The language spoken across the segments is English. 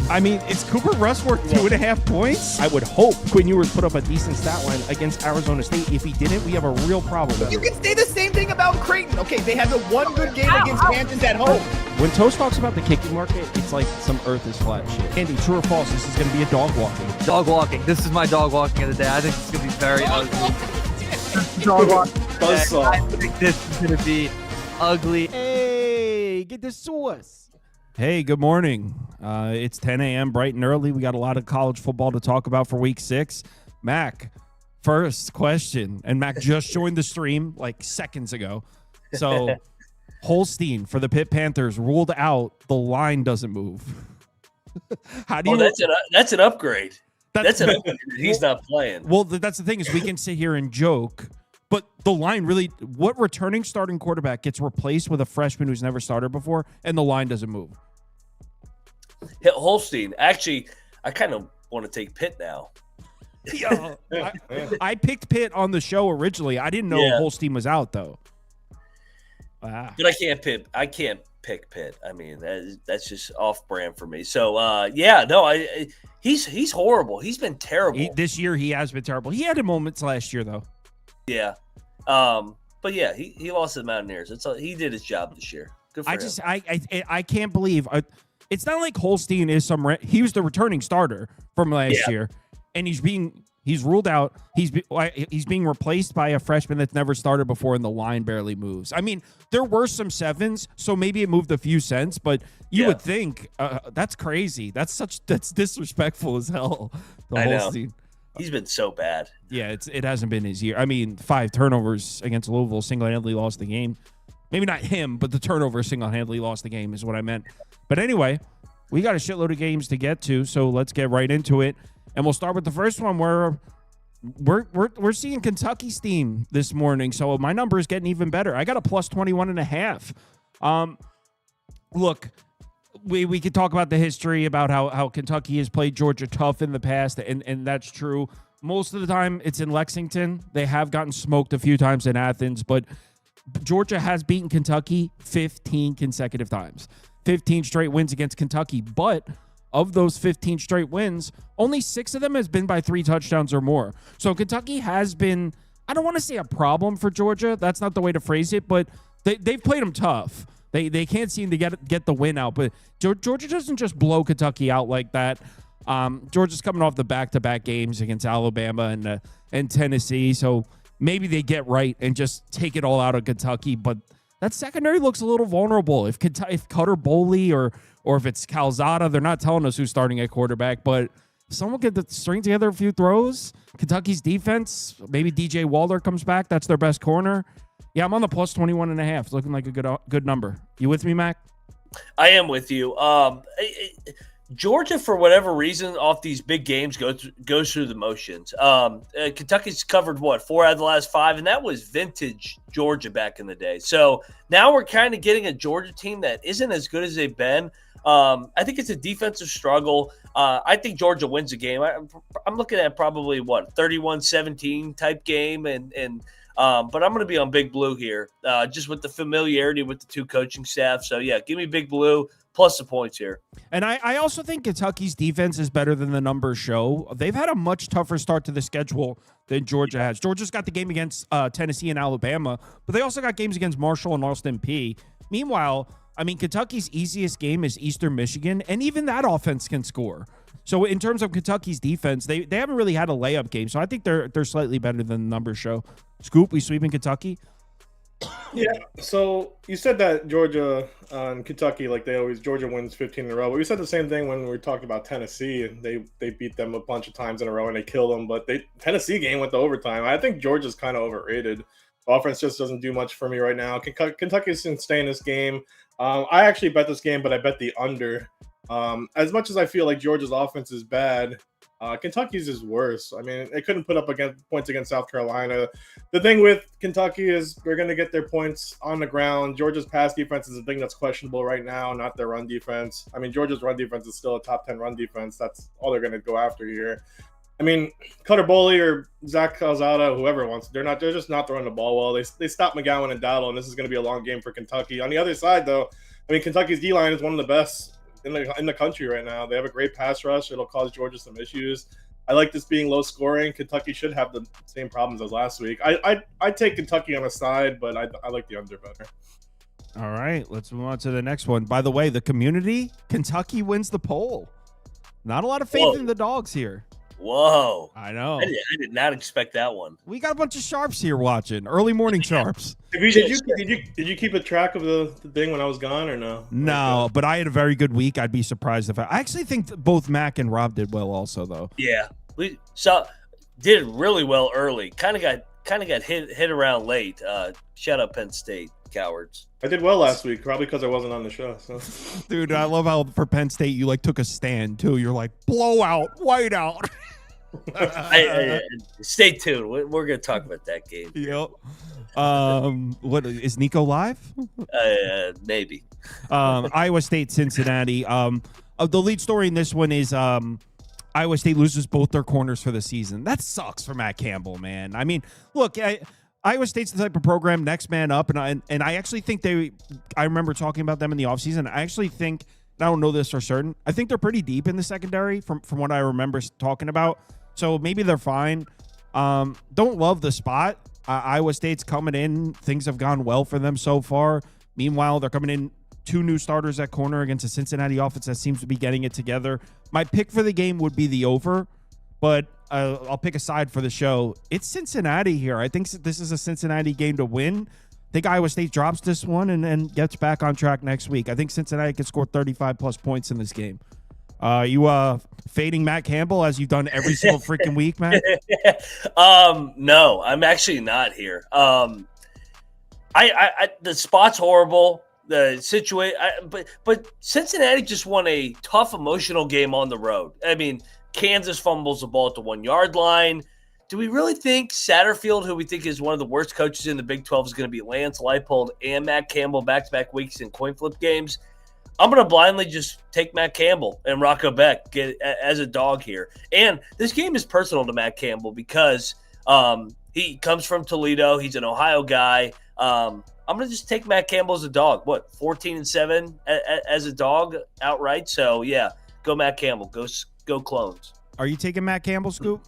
I mean, it's Cooper Rush worth 2.5 points. I would hope Quinn Ewers put up a decent stat line against Arizona State. If he didn't, we have a real problem. You can say the same thing about Creighton. Okay, they had the one good game against Kansas at home. When Toast talks about the kicking market, it's like some earth is flat shit. Andy, true or false, this is going to be a dog walking. Dog walking. This is my dog walking of the day. I think it's going to be very ugly. Dog walking. I think this is going to be ugly. Hey, get the sauce. Hey, good morning. It's 10 a.m. bright and early. We got a lot of college football to talk about for week 6. Mac, first question. And Mac just joined the stream like seconds ago. So Holstein for the Pitt Panthers ruled out. The line doesn't move. How do you? That's an upgrade. That's an upgrade. He's not playing. Well, that's the thing is we can sit here and joke, but the line really. What returning starting quarterback gets replaced with a freshman who's never started before, and the line doesn't move? Holstein. Actually, I kind of want to take Pitt now. Yeah, I picked Pitt on the show originally. I didn't know Holstein was out though. But I can't pick Pitt. I mean, that's just off brand for me. So he's horrible. He's been terrible this year. He has been terrible. He had moments last year though. Yeah, but yeah, he lost to the Mountaineers. He did his job this year. Good for him. I can't believe it's not like Holstein is he was the returning starter from last year, and he's ruled out. He's being replaced by a freshman that's never started before, and the line barely moves. I mean, there were some 7s, so maybe it moved a few cents, but you would think that's crazy. That's disrespectful as hell. Holstein. He's been so bad. Yeah, it hasn't been his year. I mean, 5 turnovers against Louisville single-handedly lost the game. Maybe not him, but the turnover single-handedly lost the game is what I meant. But anyway, we got a shitload of games to get to, so let's get right into it. And we'll start with the first one where we're seeing Kentucky's team this morning. So my number is getting even better. I got a plus 21.5. Look, we could talk about the history about how Kentucky has played Georgia tough in the past, and that's true. Most of the time, it's in Lexington. They have gotten smoked a few times in Athens, but Georgia has beaten Kentucky 15 consecutive times. 15 straight wins against Kentucky, but of those 15 straight wins, only 6 of them has been by 3 touchdowns or more. So Kentucky has been, I don't want to say a problem for Georgia. That's not the way to phrase it, but they've played them tough. They can't seem to get the win out, but Georgia doesn't just blow Kentucky out like that. Georgia's coming off the back-to-back games against Alabama and Tennessee, so maybe they get right and just take it all out of Kentucky, but that secondary looks a little vulnerable. If Cutter Boley or if it's Calzada, they're not telling us who's starting at quarterback, but if someone could string together a few throws, Kentucky's defense, maybe DJ Waller comes back, that's their best corner. Yeah, I'm on the plus 21.5. It's looking like a good number. You with me, Mac? I am with you. Georgia, for whatever reason, off these big games, goes through the motions. Kentucky's covered, 4 out of the last 5, and that was vintage Georgia back in the day. So now we're kind of getting a Georgia team that isn't as good as they've been. I think it's a defensive struggle. I think Georgia wins the game. I'm looking at probably, 31-17 type game, but I'm going to be on Big Blue here, just with the familiarity with the 2 coaching staff. So, yeah, give me Big Blue plus the points here. And I also think Kentucky's defense is better than the numbers show. They've had a much tougher start to the schedule than Georgia has. Georgia's got the game against Tennessee and Alabama, but they also got games against Marshall and Austin Peay. Meanwhile, I mean, Kentucky's easiest game is Eastern Michigan, and even that offense can score. So in terms of Kentucky's defense, they haven't really had a layup game. So I think they're slightly better than the numbers show. Scoop, we sweeping Kentucky? Yeah, so you said that Georgia and Kentucky, like Georgia wins 15 in a row. But we said the same thing when we were talking about Tennessee. They beat them a bunch of times in a row and they killed them. But Tennessee game went to overtime. I think Georgia's kind of overrated. Offense just doesn't do much for me right now. Kentucky's can stay in this game. I actually bet this game, but I bet the under. As much as I feel like Georgia's offense is bad, Kentucky's is worse. I mean, they couldn't put up points against South Carolina. The thing with Kentucky is they're going to get their points on the ground. Georgia's pass defense is the thing that's questionable right now, not their run defense. I mean, Georgia's run defense is still a top 10 run defense. That's all they're going to go after here. I mean, Cutter Boley or Zach Calzada, whoever wants, they're just not throwing the ball well. They stopped McGowan and Dowdle, and this is going to be a long game for Kentucky. On the other side, though, I mean, Kentucky's D-line is one of the best in the country right now. They have a great pass rush. It'll cause Georgia some issues. I like this being low scoring. Kentucky should have the same problems as last week. I take Kentucky on a side, but I like the under better. All right, let's move on to the next one. By the way, the community, Kentucky wins the poll. Not a lot of faith in the dogs here. Whoa. I know. I did not expect that one. We got a bunch of sharps here watching. Early morning sharps. Did you keep a track of the thing when I was gone or no? No, but I had a very good week. I'd be surprised if I actually think both Mac and Rob did well also, though. Yeah. We did really well early. Kind of got hit around late. Shout out Penn State, cowards. I did well last week, probably because I wasn't on the show. So. Dude, I love how for Penn State you took a stand too. You're like blowout, whiteout. Stay tuned. We're gonna talk about that game. Yep. What is Nico live? Maybe. Iowa State, Cincinnati. The lead story in this one is Iowa State loses both their corners for the season. That sucks for Matt Campbell, man. I mean, look, Iowa State's the type of program next man up, and I actually think I remember talking about them in the offseason. I actually think, I don't know this for certain, I think they're pretty deep in the secondary from what I remember talking about. So maybe they're fine. Don't love the spot. Iowa State's coming in. Things have gone well for them so far. Meanwhile, they're coming in 2 new starters at corner against a Cincinnati offense that seems to be getting it together. My pick for the game would be the over, but I'll pick a side for the show. It's Cincinnati here. I think this is a Cincinnati game to win. I think Iowa State drops this one and gets back on track next week. I think Cincinnati can score 35-plus points in this game. You fading Matt Campbell as you've done every single freaking week, Matt? No, I'm actually not here. The spot's horrible. The situation, but Cincinnati just won a tough emotional game on the road. I mean, Kansas fumbles the ball at the 1-yard line. Do we really think Satterfield, who we think is one of the worst coaches in the Big 12, is going to be Lance Leipold and Matt Campbell back-to-back weeks in coin flip games? I'm going to blindly just take Matt Campbell and Rocco Beck as a dog here. And this game is personal to Matt Campbell because he comes from Toledo. He's an Ohio guy. I'm going to just take Matt Campbell as a dog. 14-7 as a dog outright? So, yeah, go Matt Campbell. Go Clones. Are you taking Matt Campbell, Scoop?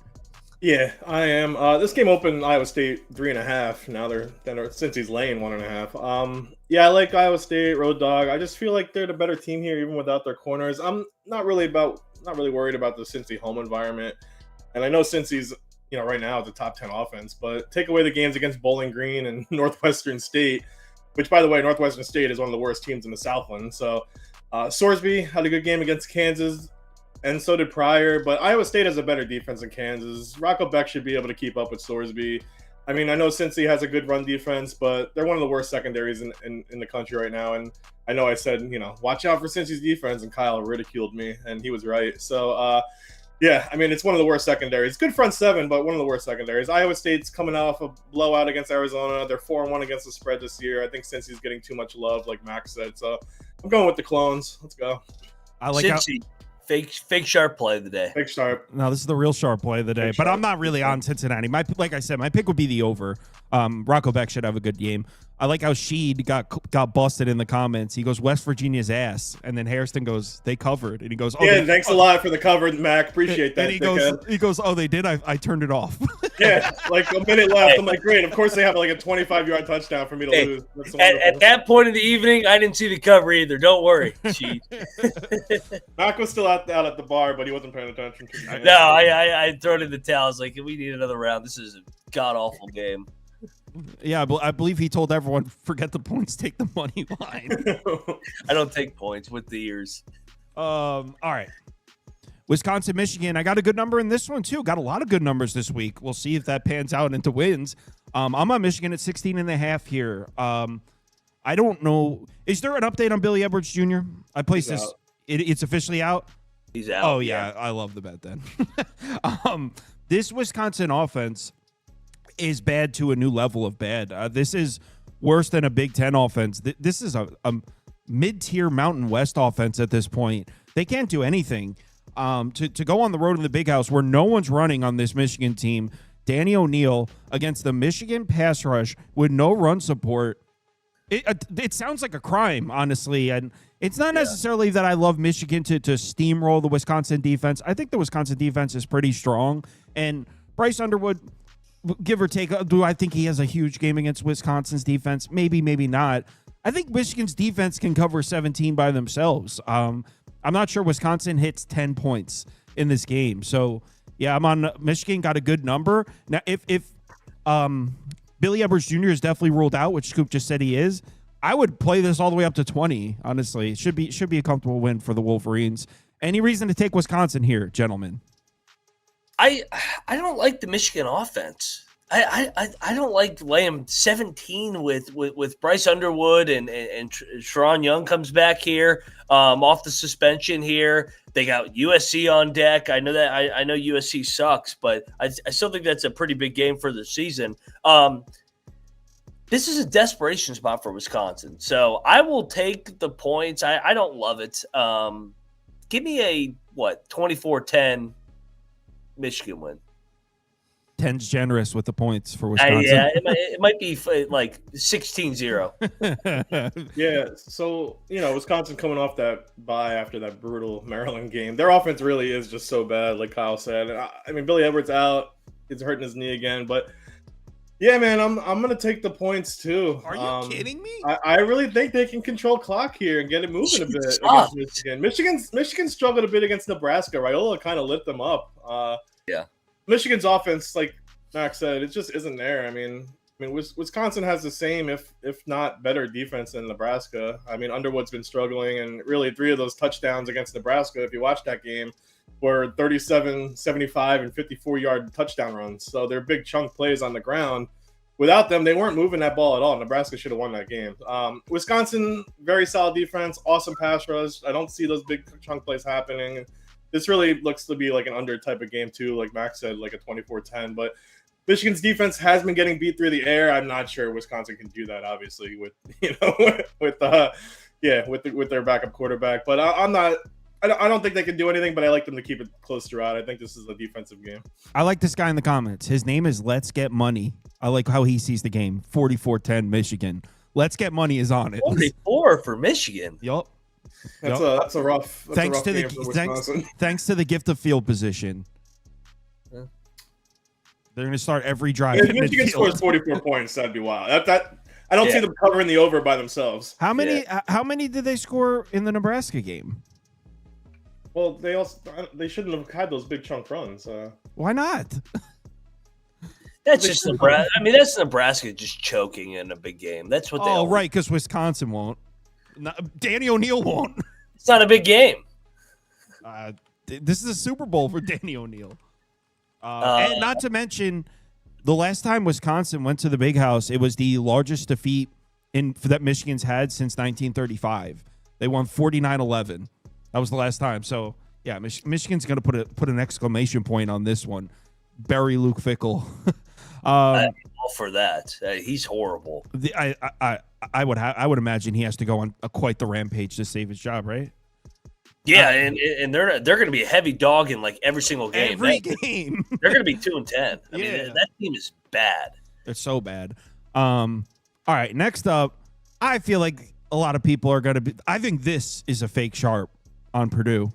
Yeah, I am. This game opened Iowa State 3.5. Now they're since he's laying 1.5. Yeah, I like Iowa State road dog. I just feel like they're the better team here, even without their corners. I'm not really worried about the Cincy home environment, and I know Cincy's right now the top 10 offense. But take away the games against Bowling Green and Northwestern State, which by the way, Northwestern State is one of the worst teams in the Southland. So Sorsby had a good game against Kansas. And so did Pryor, but Iowa State has a better defense than Kansas. Rocco Beck should be able to keep up with Sorsby. I mean, I know Cincy has a good run defense, but they're one of the worst secondaries in the country right now. And I know I said, watch out for Cincy's defense, and Kyle ridiculed me, and he was right. So, yeah, I mean, it's one of the worst secondaries. Good front seven, but one of the worst secondaries. Iowa State's coming off a blowout against Arizona. They're 4-1 against the spread this year. I think Cincy's getting too much love, like Max said. So I'm going with the Clones. Let's go. I like Cincy. Fake sharp play of the day. Fake sharp. No, this is the real sharp play of the day. But I'm not really on Cincinnati. Like I said, my pick would be the over. Rocco Beck should have a good game. I like how Sheed got busted in the comments. He goes, West Virginia's ass. And then Harrison goes, they covered. And he goes, yeah, thanks a lot for the cover, Mac. Appreciate that. And he goes, oh, they did? I turned it off. Yeah, like a minute left. I'm like, great. Of course they have like a 25-yard touchdown for me to lose. At that point in the evening, I didn't see the cover either. Don't worry, Sheed. Mac was still out at the bar, but he wasn't paying attention. No, I threw it in the towel. I was like, we need another round. This is a god-awful game. Yeah, I believe he told everyone, forget the points, take the money line. I don't take points with the ears. All right. Wisconsin, Michigan. I got a good number in this one, too. Got a lot of good numbers this week. We'll see if that pans out into wins. I'm on Michigan at 16.5 here. I don't know. Is there an update on Billy Edwards Jr.? I placed this. It's officially out? He's out. Oh, yeah. I love the bet then. This Wisconsin offense is bad to a new level of bad. This is worse than a Big Ten offense. This is a mid-tier Mountain West offense at this point. They can't do anything. To go on the road in the Big House where no one's running on this Michigan team, Danny O'Neal against the Michigan pass rush with no run support. It sounds like a crime, honestly, and it's not necessarily that I love Michigan to steamroll the Wisconsin defense. I think the Wisconsin defense is pretty strong, and Bryce Underwood, give or take, do I think he has a huge game against Wisconsin's defense? Maybe, maybe not. I think Michigan's defense can cover 17 by themselves. I'm not sure Wisconsin hits 10 points in this game, so yeah, I'm on Michigan. Got a good number now. If Billy Edwards Jr. is definitely ruled out, which Scoop just said he is, I would play this all the way up to 20, honestly. It should be a comfortable win for the Wolverines. Any reason to take Wisconsin here, gentlemen? I don't like the Michigan offense. I don't like laying 17 with Bryce Underwood and Sharon Young comes back here off the suspension here. They got USC on deck. I know that I know USC sucks, but I still think that's a pretty big game for the season. This is a desperation spot for Wisconsin, so I will take the points. I don't love it. Give me a 24-10 Michigan win. 10's generous with the points for Wisconsin. Yeah, it might be like 16-0. Yeah, so, Wisconsin coming off that bye after that brutal Maryland game. Their offense really is just so bad, like Kyle said. I mean, Billy Edwards out. He's hurting his knee again. But, yeah, man, I'm going to take the points, too. Are you kidding me? I really think they can control clock here and get it moving a bit against Michigan. Michigan struggled a bit against Nebraska. Raiola kind of lit them up. Yeah. Michigan's offense, like Max said, it just isn't there. I mean, Wisconsin has the same, if not better, defense than Nebraska. I mean, Underwood's been struggling, and really 3 of those touchdowns against Nebraska, if you watch that game, were 37, 75, and 54-yard touchdown runs. So they're big chunk plays on the ground. Without them, they weren't moving that ball at all. Nebraska should have won that game. Wisconsin, very solid defense, awesome pass rush. I don't see those big chunk plays happening. This really looks to be like an under type of game, too, like Max said, like a 24-10. But Michigan's defense has been getting beat through the air. I'm not sure Wisconsin can do that, obviously, with their backup quarterback. But I don't think they can do anything, but I like them to keep it close throughout. I think this is a defensive game. I like this guy in the comments. His name is Let's Get Money. I like how he sees the game. 44-10 Michigan. Let's Get Money is on it. 44 for Michigan. Yup. That's a rough. Thanks to the gift of field position. Yeah. They're going to start every drive. If Michigan scores 44 points, that'd be wild. That I don't see them covering the over by themselves. How many did they score in the Nebraska game? Well, they shouldn't have had those big chunk runs. Why not? That's just Nebraska. I mean, that's Nebraska just choking in a big game. That's what they. Oh, right, because Wisconsin won't. Danny O'Neal won't. It's not a big game. This is a Super Bowl for Danny O'Neal. And not to mention, the last time Wisconsin went to the Big House, it was the largest defeat that Michigan's had since 1935. They won 49-11. That was the last time. So, yeah, Michigan's going to put an exclamation point on this one. Bury Luke Fickell. I'm all for that. He's horrible. I would imagine he has to go on quite the rampage to save his job, right? Yeah, and they're going to be a heavy dog in like every single game. Every game. They're going to be 2-10. I mean, that team is bad. They're so bad. All right, next up, I feel like a lot of people are going to be. I think this is a fake sharp on Purdue,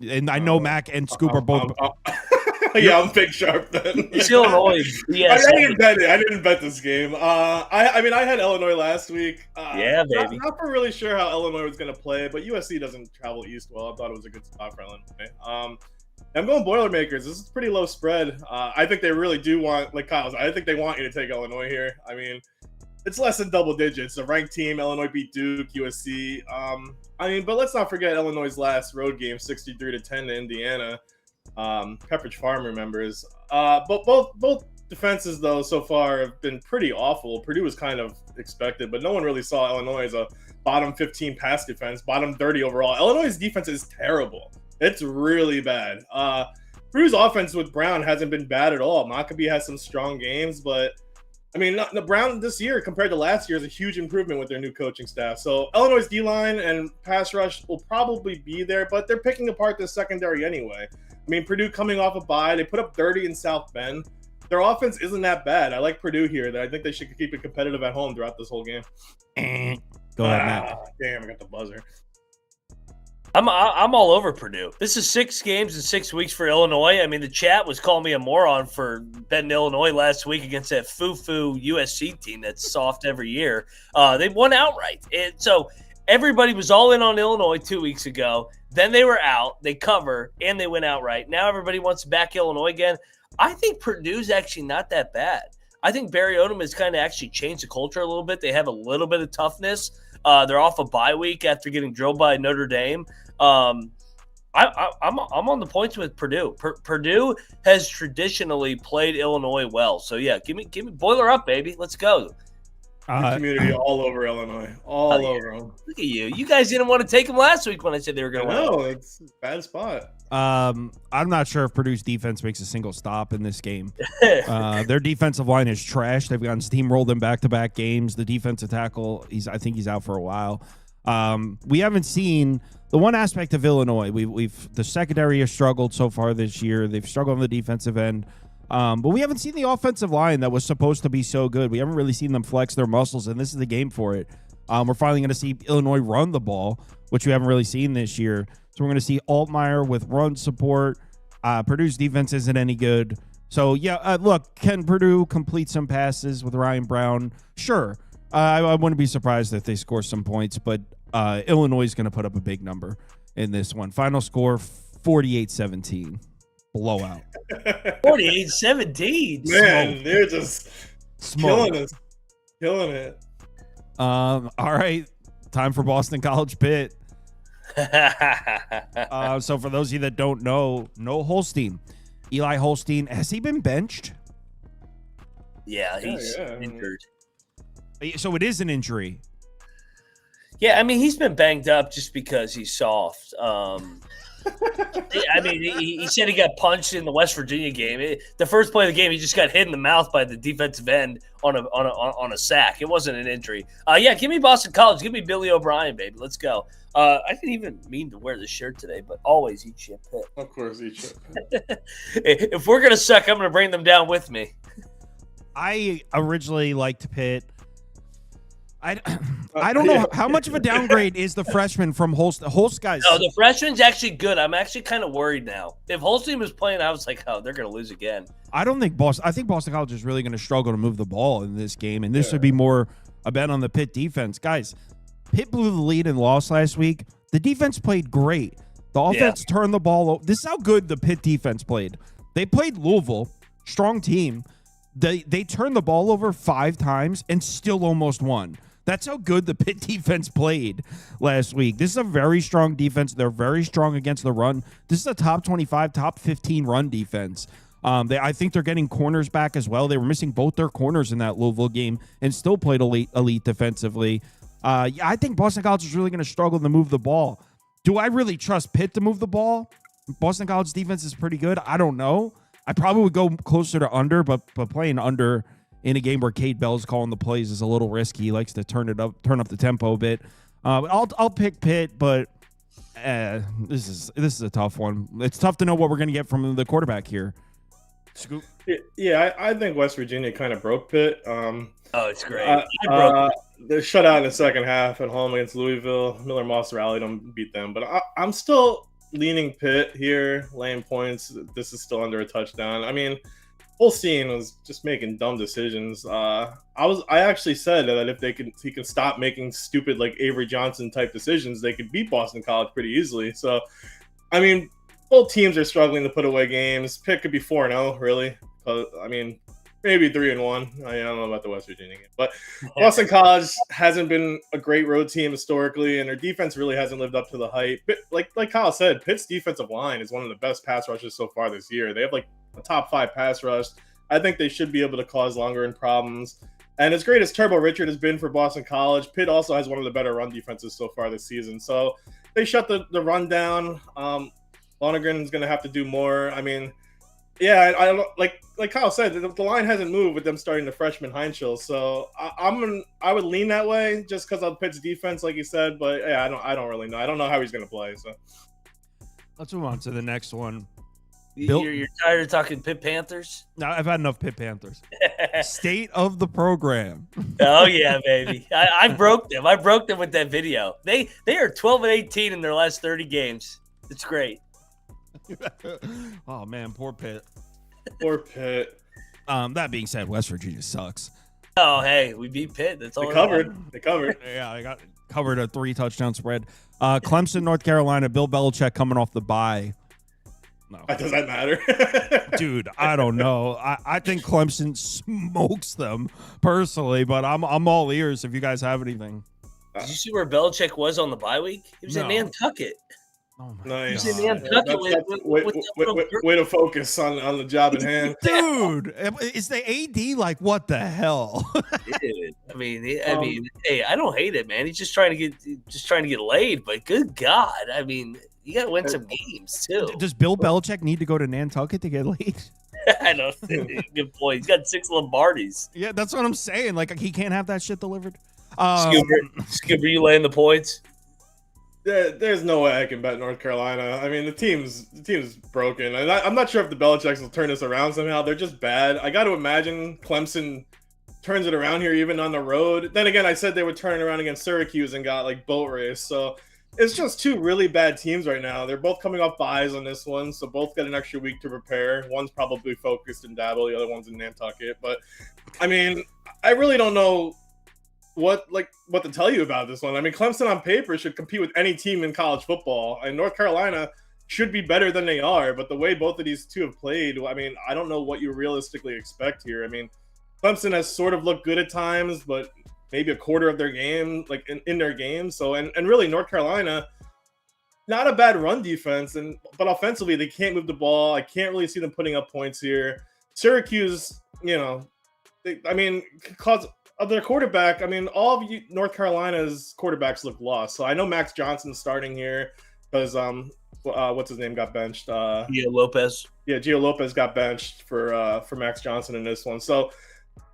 and I know Mac and Scoop are both. Yeah, I'm big sharp then. It's Illinois. I didn't bet it. I didn't bet this game. I mean, I had Illinois last week. Yeah, baby. Not for really sure how Illinois was going to play, but USC doesn't travel east well. I thought it was a good spot for Illinois. I'm going Boilermakers. This is pretty low spread. I think they really do want, like Kyle's, I think they want you to take Illinois here. I mean, it's less than double digits. A ranked team, Illinois beat Duke, USC. But let's not forget Illinois' last road game, 63-10 to Indiana. Pepperidge Farm remembers. But both defenses, though, so far have been pretty awful. Purdue was kind of expected, but no one really saw Illinois as a bottom 15 pass defense, bottom 30 overall. Illinois' defense is terrible. It's really bad. Purdue's offense with Brown hasn't been bad at all. Maccabee has some strong games, but I mean, Brown this year compared to last year is a huge improvement with their new coaching staff. So Illinois' D-line and pass rush will probably be there, but they're picking apart the secondary anyway. I mean, Purdue coming off a bye, they put up 30 in South Bend. their offense isn't that bad. I like Purdue here. I think they should keep it competitive at home throughout this whole game. Go ahead, Matt. Damn, I got the buzzer. I'm all over Purdue. This is 6 games in 6 weeks for Illinois. I mean, the chat was calling me a moron for betting Illinois last week against that foo-foo USC team that's soft every year. They won outright. And so everybody was all in on Illinois 2 weeks ago. Then they were out. They cover, and they went outright. Now everybody wants to back Illinois again. I think Purdue's actually not that bad. I think Barry Odom has kind of actually changed the culture a little bit. They have a little bit of toughness. They're off a bye week after getting drilled by Notre Dame. I'm on the points with Purdue. Purdue has traditionally played Illinois well. So yeah, give me Boiler up, baby. Let's go. Community all over Illinois, all over them. Look at you. You guys didn't want to take them last week when I said they were going to win. No, it's a bad spot. I'm not sure if Purdue's defense makes a single stop in this game. Their defensive line is trash. They've gotten steamrolled in back-to-back games. The defensive tackle, I think he's out for a while. We haven't seen the one aspect of Illinois. The secondary has struggled so far this year. They've struggled on the defensive end. But we haven't seen the offensive line that was supposed to be so good. We haven't really seen them flex their muscles, and this is the game for it. We're finally going to see Illinois run the ball, which we haven't really seen this year. So we're going to see Altmaier with run support. Purdue's defense isn't any good. So, yeah, look, can Purdue complete some passes with Ryan Brown? Sure. I wouldn't be surprised if they score some points, but Illinois is going to put up a big number in this one. Final score, 48-17. Blowout. 48-17. Man, they're just killing us. Killing it. All right. Time for Boston College Pitt. So for those of you that don't know, no Holstein. Eli Holstein, has he been benched? Yeah, he's injured. So it is an injury. Yeah, I mean, he's been banged up just because he's soft. I mean, he said he got punched in the West Virginia game. The first play of the game, he just got hit in the mouth by the defensive end on a sack. It wasn't an injury. Yeah, give me Boston College. Give me Billy O'Brien, baby. Let's go. I didn't even mean to wear this shirt today, but always eat shit, Pitt. Of course, eat shit. If we're going to suck, I'm going to bring them down with me. I originally liked Pitt. I don't know how much of a downgrade is the freshman from Holst. Holst guys. No, the freshman's actually good. I'm actually kind of worried now. If Holstein was playing, I was like, oh, they're going to lose again. I think Boston College is really going to struggle to move the ball in this game, and this would be more a bet on the Pitt defense. Guys, Pitt blew the lead and lost last week. The defense played great. The offense turned the ball over. This is how good the Pitt defense played. They played Louisville, strong team. They turned the ball over 5 times and still almost won. That's how good the Pitt defense played last week. This is a very strong defense. They're very strong against the run. This is a top 25, top 15 run defense. I think they're getting corners back as well. They were missing both their corners in that Louisville game and still played elite defensively. I think Boston College is really going to struggle to move the ball. Do I really trust Pitt to move the ball? Boston College defense is pretty good. I don't know. I probably would go closer to under, but playing under in a game where Cade Bell's calling the plays is a little risky. He likes to turn up the tempo a bit. I'll pick Pitt, but this is a tough one. It's tough to know what we're going to get from the quarterback here. Scoop. Yeah, I think West Virginia kind of broke Pitt. It's great. They're shut out in the second half at home against Louisville. Miller Moss rallied them, beat them, but I'm still leaning Pitt here, laying points. This is still under a touchdown. I mean, Holstein was just making dumb decisions. I actually said that if he can stop making stupid like Avery Johnson type decisions, they could beat Boston College pretty easily. So, I mean, both teams are struggling to put away games. Pitt could be 4-0, really. I mean, maybe 3-1. I don't know about the West Virginia game, but Boston College hasn't been a great road team historically, and their defense really hasn't lived up to the hype. But like Kyle said, Pitt's defensive line is one of the best pass rushes so far this year. They have like a top 5 pass rush. I think they should be able to cause longer in problems. And as great as Turbo Richard has been for Boston College, Pitt also has one of the better run defenses so far this season. So they shut the run down. Lonergan's going to have to do more. I mean, yeah, I like Kyle said, the line hasn't moved with them starting the freshman Heinschel. So I would lean that way just because of Pitt's defense, like you said. But yeah, I don't really know. I don't know how he's going to play. So let's move on to the next one. You're tired of talking Pitt Panthers? No, I've had enough Pitt Panthers. State of the program. Oh yeah, baby. I broke them. I broke them with that video. They are 12-18 in their last 30 games. It's great. Oh man, poor Pitt. Poor Pitt. That being said, West Virginia sucks. Oh hey, we beat Pitt. That's all. They covered. They covered. Yeah, they got covered a 3-touchdown spread. Clemson, North Carolina. Bill Belichick coming off the bye. No. Does that matter? Dude, I don't know. I think Clemson smokes them personally, but I'm all ears if you guys have anything. Did you see where Belichick was on the bye week? He was in Nantucket. Oh my Nice. He's in Nantucket Way to focus on the job at hand. Dude, is the AD like, what the hell? Dude, I mean, hey, I don't hate it, man. He's just trying to get laid, but good God, I mean, you got to win some games too. Does Bill Belichick need to go to Nantucket to get laid? I know. Good point. He's got 6 Lombardis. Yeah, that's what I'm saying. Like, he can't have that shit delivered. Scuba, you laying the points? There's no way I can bet North Carolina. I mean, the team's broken, and I'm not sure if the Belichicks will turn this around somehow. They're just bad. I got to imagine Clemson turns it around here, even on the road. Then again, I said they would turn it around against Syracuse and got like boat race. So it's just 2 really bad teams right now. They're both coming off buys on this one, so both got an extra week to prepare. One's probably focused in Dabble, the other one's in Nantucket. But I mean, I really don't know what to tell you about this one. I mean, Clemson on paper should compete with any team in college football, and North Carolina should be better than they are. But the way both of these two have played, I mean, I don't know what you realistically expect here. I mean, Clemson has sort of looked good at times, but maybe a quarter of their game, like in their game. So, and really North Carolina, not a bad run defense, but offensively they can't move the ball. I can't really see them putting up points here. Syracuse, because of their quarterback, I mean, all of North Carolina's quarterbacks look lost. So I know Max Johnson's starting here because what's his name got benched? Gio Lopez. Yeah, Gio Lopez got benched for Max Johnson in this one. So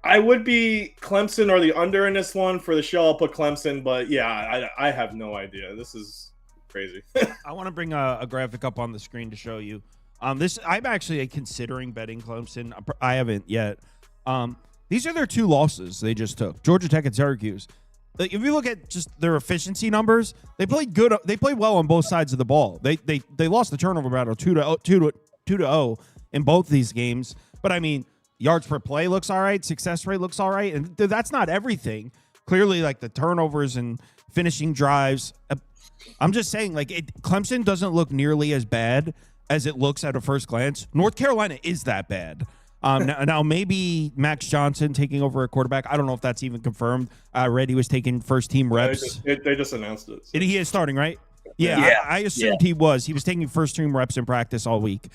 I would be Clemson or the under in this one. For the show, I'll put Clemson, but yeah, I have no idea. This is crazy. I want to bring a graphic up on the screen to show you. I'm actually considering betting Clemson. I haven't yet. These are their 2 losses they just took: Georgia Tech and Syracuse. If you look at just their efficiency numbers, they played good. They played well on both sides of the ball. They lost the turnover battle 2-0 in both these games. But I mean, yards per play looks all right. Success rate looks all right. And that's not everything. Clearly, like the turnovers and finishing drives. I'm just saying, like, Clemson doesn't look nearly as bad as it looks at a first glance. North Carolina is that bad. Now maybe Max Johnson taking over a quarterback. I don't know if that's even confirmed. I read he was taking first-team reps. They just announced it. So. He is starting, right? Yeah. I assumed he was. He was taking first-team reps in practice all week.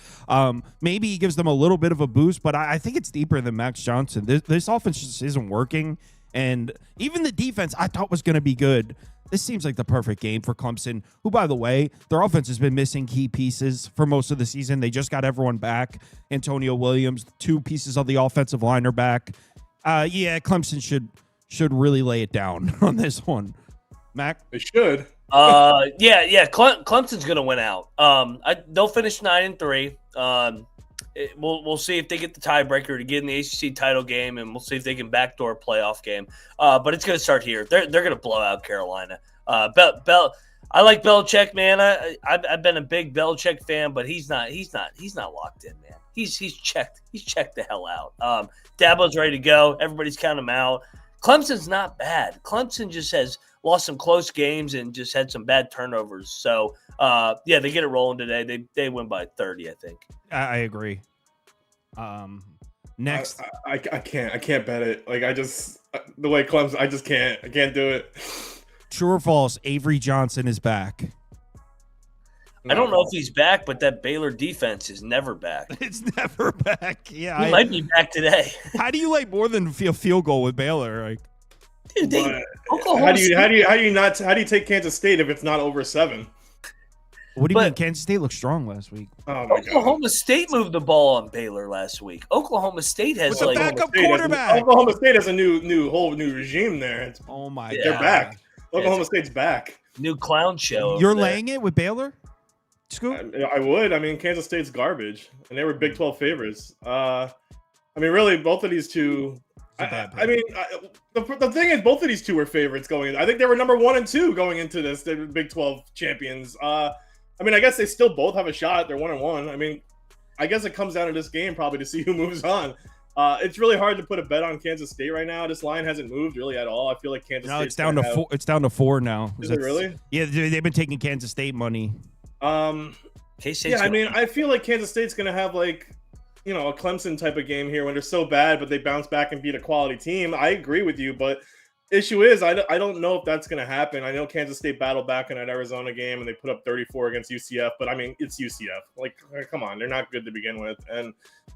Maybe he gives them a little bit of a boost, but I think it's deeper than Max Johnson. This offense just isn't working, and even the defense I thought was going to be good. This seems like the perfect game for Clemson, who, by the way, their offense has been missing key pieces for most of the season. They just got everyone back. Antonio Williams, 2 pieces of the offensive line are back. Clemson should really lay it down on this one. Mac? They should. Clemson's going to win out. They'll finish 9-3. We'll see if they get the tiebreaker to get in the ACC title game, and we'll see if they can backdoor a playoff game. But it's going to start here. They're going to blow out Carolina. I like Belichick, man. I've been a big Belichick fan, but he's not locked in, man. He's checked the hell out. Dabo's ready to go. Everybody's counting him out. Clemson's not bad. Clemson just has lost some close games and just had some bad turnovers. So they get it rolling today. They win by 30, I think. I agree. Next, I can't bet it. Like the way Clemson, I can't do it. True or false? Avery Johnson is back. I don't know if he's back, but that Baylor defense is never back. It's never back. Yeah, he might be back today. How do you like more than a field goal with Baylor? Like, dude, how do you take Kansas State if it's not over 7? What do you mean? Kansas State looked strong last week. Oh my Oklahoma God. State moved the ball on Baylor last week. Oklahoma State has with a backup quarterback. Oklahoma State has a whole new regime there. Oh my God, they're back. Oklahoma State's back. New clown show. You're laying it with Baylor? Scoop? I would. I mean, Kansas State's garbage, and they were Big 12 favorites. I mean, really, both of these two. The thing is, both of these two were favorites going in. I think they were number 1 and 2 going into this. They were Big 12 champions. I mean, I guess they still both have a shot. They're 1-1. I mean, I guess it comes down to this game probably to see who moves on. It's really hard to put a bet on Kansas State right now. This line hasn't moved really at all. I feel like Kansas State. It's down to 4. It's down to 4 now. Is it really? Yeah, they've been taking Kansas State money. K-State's I mean, I feel like Kansas State's going to have a Clemson type of game here when they're so bad, but they bounce back and beat a quality team. I agree with you, but issue is I don't know if that's going to happen. I know Kansas State battled back in that Arizona game and they put up 34 against UCF, but I mean, it's UCF. Come on, they're not good to begin with. And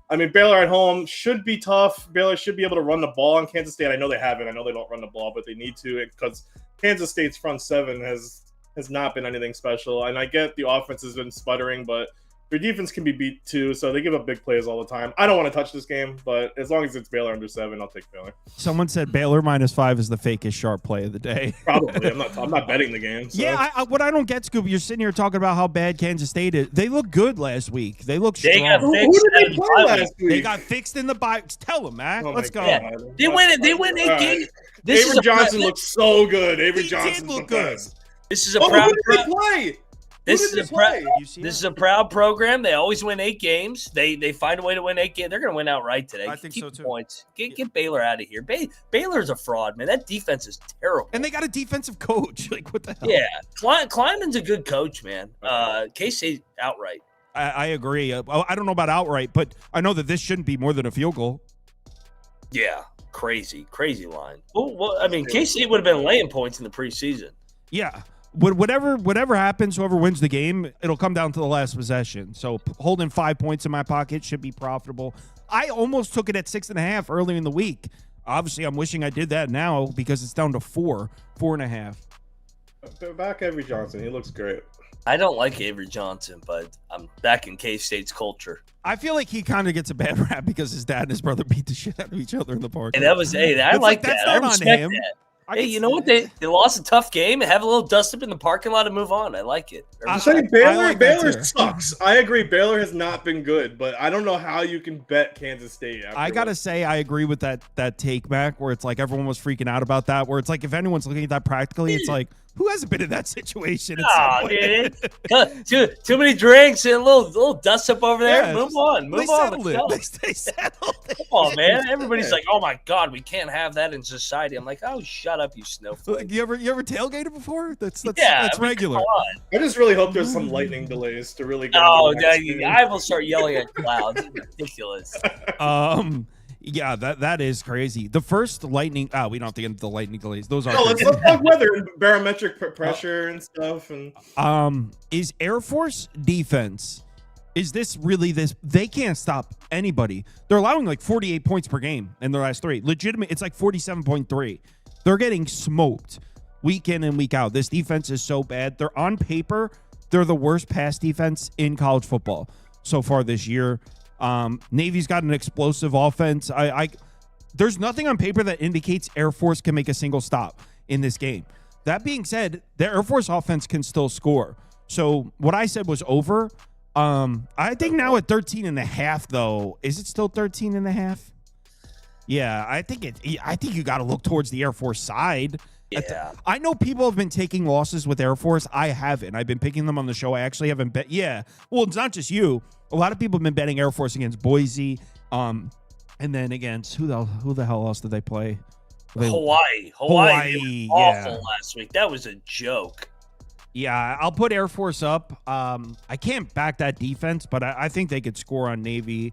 I mean, Baylor at home should be tough. Baylor should be able to run the ball on Kansas State. I know they haven't. I know they don't run the ball, but they need to because Kansas State's front seven has not been anything special. And I get the offense has been sputtering, but their defense can be beat too, so they give up big plays all the time. I don't want to touch this game, but as long as it's Baylor under 7, I'll take Baylor. Someone said Baylor -5 is the fakest sharp play of the day. Probably. I'm not betting the game. So. Yeah, what I don't get, Scoop, you're sitting here talking about how bad Kansas State is. They look good last week. They look strong. Who did they play last week? They got fixed in the bye. Tell them, Mac. Let's go. Yeah. They win 8 games. Avery Johnson looks so good. Avery Johnson looked good. This is a proud. Who did they play? This is a proud program. They always win 8 games. They find a way to win 8 games. They're going to win outright today. I think Keep so too. Points. Get Baylor out of here. Baylor's a fraud, man. That defense is terrible. And they got a defensive coach. What the hell? Yeah, Kleiman's a good coach, man. K-State outright. I agree. I don't know about outright, but I know that this shouldn't be more than a field goal. Yeah, crazy line. Well, I mean, K-State would have been laying points in the preseason. Yeah. Whatever happens, whoever wins the game, it'll come down to the last possession. So holding 5 points in my pocket should be profitable. I almost took it at 6.5 earlier in the week. Obviously, I'm wishing I did that now because it's down to 4.5. Back Avery Johnson. He looks great. I don't like Avery Johnson, but I'm back in K-State's culture. I feel like he kind of gets a bad rap because his dad and his brother beat the shit out of each other in the park. And I like that. That's I not on respect him. that. Hey, you know what? They lost a tough game and have a little dust up in the parking lot and move on. I like it. I'm saying Baylor sucks. I agree. Baylor has not been good, but I don't know how you can bet Kansas State. I got to say, I agree with that take, Mac, where it's like everyone was freaking out about that, where it's like if anyone's looking at that practically, it's like, who hasn't been in that situation? Dude. Too many drinks and a little dust up over there. Yeah, move on. They settled it. Come on, man. Everybody's like, oh, my God, we can't have that in society. I'm like, oh, shut up, you snowflake. You ever tailgated before? That's regular. I just really hope there's some lightning delays to really get I will start yelling at clouds. It's ridiculous. Yeah, that is crazy. The first lightning. We don't have to get into the lightning delays. Those are. Let's talk weather and barometric pressure and stuff. And is Air Force defense? Is this really this? They can't stop anybody. They're allowing like 48 points per game in their last 3. Legitimate. It's like 47.3. They're getting smoked week in and week out. This defense is so bad. They're on paper. They're the worst pass defense in college football so far this year. Navy's got an explosive offense. There's nothing on paper that indicates Air Force can make a single stop in this game. That being said, the Air Force offense can still score. So what I said was over. I think now at 13.5 though. Is it still 13.5? Yeah, I think you got to look towards the Air Force side. Yeah. I know people have been taking losses with Air Force. I haven't. I've been picking them on the show. I actually haven't bet. Yeah. Well, it's not just you. A lot of people have been betting Air Force against Boise. And then against who the hell else did they play? Hawaii. Hawaii. Awful last week. That was a joke. Yeah, I'll put Air Force up. I can't back that defense, but I think they could score on Navy.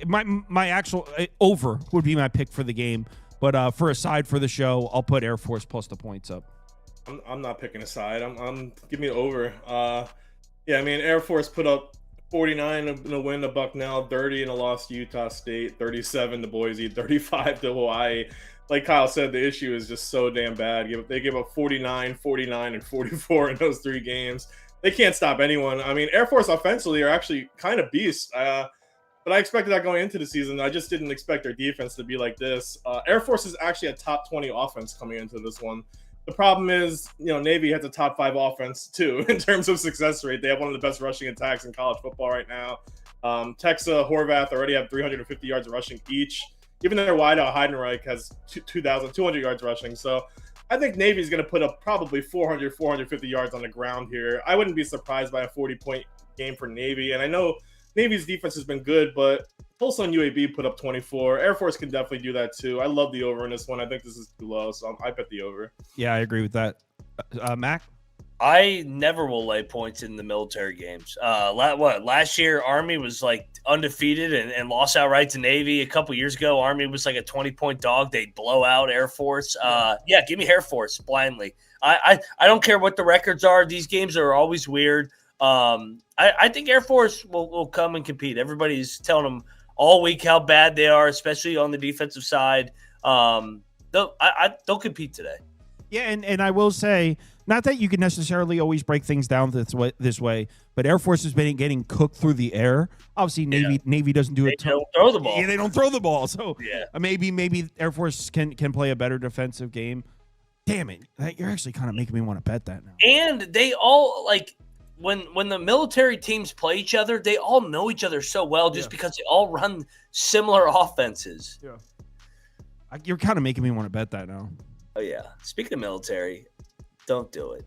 My actual over would be my pick for the game. But for a side for the show, I'll put Air Force plus the points up. I'm not picking a side. I'm give me the over. Yeah, I mean Air Force put up 49 in a win to Bucknell, 30 in a loss to Utah State, 37 to Boise, 35 to Hawaii. Like Kyle said, the issue is just so damn bad. They give up 49, 49, and 44 in those 3 games. They can't stop anyone. I mean, Air Force offensively are actually kind of beasts. But I expected that going into the season. I just didn't expect their defense to be like this. Air Force is actually a top 20 offense coming into this one. The problem is, Navy has a top 5 offense too in terms of success rate. They have one of the best rushing attacks in college football right now. Texas, Horvath already have 350 yards rushing each. Even their wideout Heidenreich has 2,200 yards rushing. So I think Navy's going to put up probably 400, 450 yards on the ground here. I wouldn't be surprised by a 40-point game for Navy. And I know Navy's defense has been good, but Tulsa and UAB put up 24. Air Force can definitely do that too. I love the over in this one. I think this is too low, so I bet the over. Yeah, I agree with that. Mac? I never will lay points in the military games. Last year, Army was like undefeated and lost outright to Navy. A couple years ago, Army was like a 20-point dog. They'd blow out Air Force. Give me Air Force blindly. I don't care what the records are. These games are always weird. I think Air Force will come and compete. Everybody's telling them all week how bad they are, especially on the defensive side. They'll compete today. Yeah, and I will say, not that you can necessarily always break things down this way, but Air Force has been getting cooked through the air. Obviously, Navy doesn't do it. They don't throw the ball. Yeah, they don't throw the ball. So yeah. maybe Air Force can play a better defensive game. Damn it, you're actually kind of making me want to bet that now. And they all like when the military teams play each other, they all know each other so well just because they all run similar offenses. Yeah, you're kind of making me want to bet that now. Oh yeah. Speaking of military, don't do it.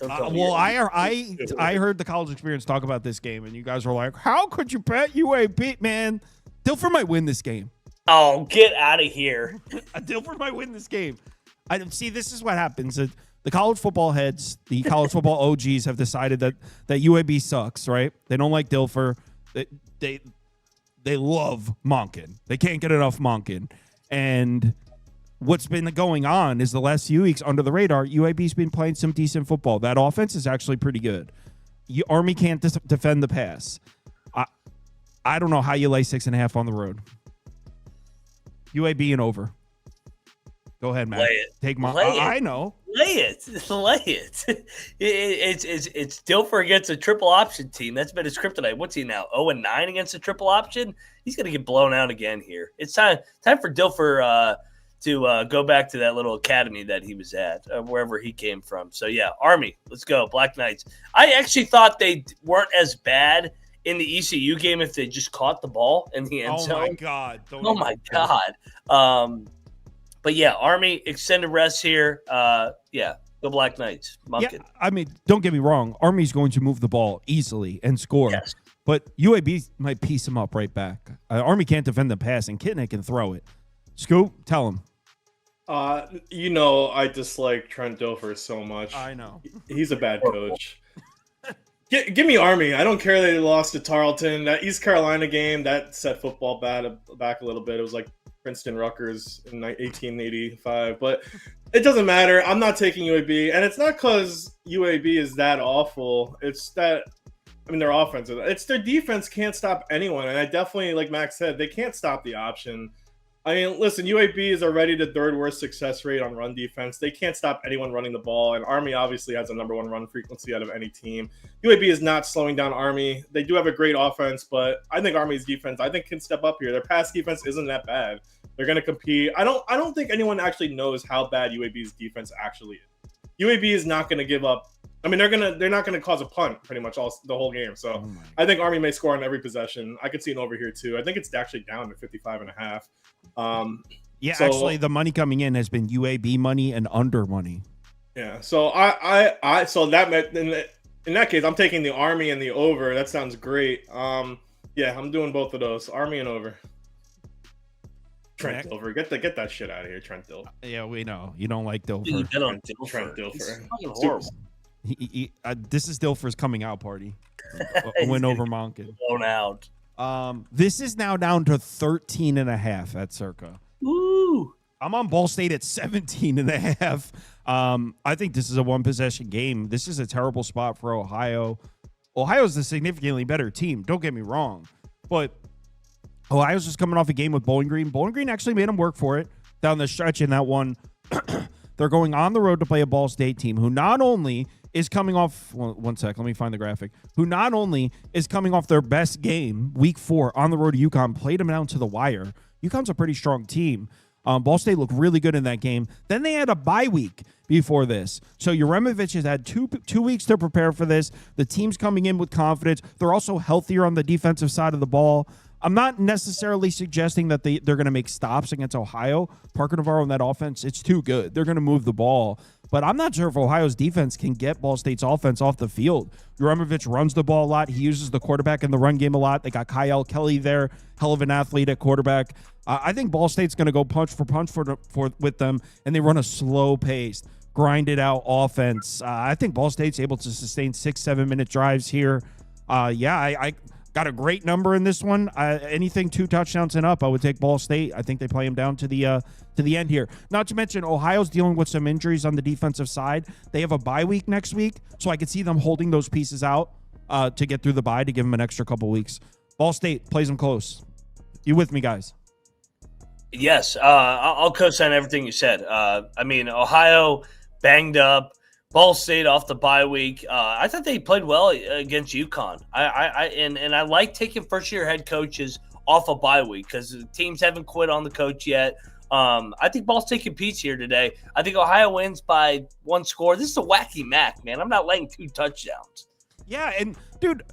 I heard the college experience talk about this game, and you guys were like, "How could you bet UAB, man? Dilfer might win this game." Oh, get out of here! Dilfer might win this game. I see. This is what happens. The college football heads, the college football OGs, have decided that UAB sucks. Right? They don't like Dilfer. They love Monken. They can't get enough Monken, and what's been going on is the last few weeks under the radar, UAB's been playing some decent football. That offense is actually pretty good. Army can't defend the pass. I don't know how you lay 6.5 on the road. UAB and over. Go ahead, Matt. Lay it. Take my. I know. Lay it. It's Dilfer against a triple option team. That's been his kryptonite. What's he now? 0-9 against a triple option. He's gonna get blown out again here. It's time for Dilfer to go back to that little academy that he was at, wherever he came from. So, yeah, Army, let's go. Black Knights. I actually thought they weren't as bad in the ECU game if they just caught the ball in the end zone. Oh, my God. Oh, my God. But, yeah, Army, extended rest here. Go Black Knights. Yeah, I mean, don't get me wrong. Army's going to move the ball easily and score. Yes. But UAB might piece them up right back. Army can't defend the pass, and Kitnick can throw it. Scoop, tell him. I dislike Trent Dilfer so much. I know. He's a bad coach. Give me Army. I don't care that they lost to Tarleton. That East Carolina game, that set football back a little bit. It was like Princeton Rutgers in 1885. But it doesn't matter. I'm not taking UAB. And it's not because UAB is that awful. It's that, their offense. It's their defense can't stop anyone. And I definitely, like Max said, they can't stop the option. Listen, UAB is already the third worst success rate on run defense. They can't stop anyone running the ball, and Army obviously has the number one run frequency out of any team. UAB is not slowing down Army. They do have a great offense, but I think Army's defense, can step up here. Their pass defense isn't that bad. They're going to compete. I don't think anyone actually knows how bad UAB's defense actually is. UAB is not going to give up. They're not going to cause a punt pretty much the whole game. So I think Army may score on every possession. I could see an over here too. I think it's actually down to 55.5. Actually, the money coming in has been UAB money and under money. Yeah, so in that case, I'm taking the Army and the over. That sounds great. I'm doing both of those, Army and over. Trent Dilfer, get that shit out of here, Trent Dilfer. Yeah, we know you don't like Dilfer. Trent Dilfer. Horrible. This is Dilfer's coming out party. A win over Monken. Blown out. This is now down to 13.5 at Circa. Woo! I'm on Ball State at 17.5. I think this is a one-possession game. This is a terrible spot for Ohio. Ohio's a significantly better team. Don't get me wrong. But Ohio's just coming off a game with Bowling Green. Bowling Green actually made them work for it down the stretch in that one. They're going on the road to play a Ball State team who not only is coming off, one sec, let me find the graphic, who not only is coming off their best game, week 4, on the road to UConn, played them down to the wire. UConn's a pretty strong team. Ball State looked really good in that game. Then they had a bye week before this. So Jeremovich has had two weeks to prepare for this. The team's coming in with confidence. They're also healthier on the defensive side of the ball. I'm not necessarily suggesting that they're going to make stops against Ohio. Parker Navarro in that offense, it's too good. They're going to move the ball. But I'm not sure if Ohio's defense can get Ball State's offense off the field. Jeremovich runs the ball a lot. He uses the quarterback in the run game a lot. They got Kyle Kelly there, hell of an athlete at quarterback. I think Ball State's going to go punch for punch with them, and they run a slow-paced, grinded-out offense. I think Ball State's able to sustain 6-7 minute drives here. I got a great number in this one. Anything 2 touchdowns and up, I would take Ball State. I think they play them down to the end here. Not to mention, Ohio's dealing with some injuries on the defensive side. They have a bye week next week, so I could see them holding those pieces out to get through the bye to give them an extra couple weeks. Ball State plays them close. You with me, guys? Yes, I'll co-sign everything you said. Ohio banged up. Ball State off the bye week. I thought they played well against UConn. I like taking first-year head coaches off a bye week because the teams haven't quit on the coach yet. I think Ball State competes here today. I think Ohio wins by 1 score. This is a wacky Mac, man. I'm not letting 2 touchdowns. Yeah, and dude,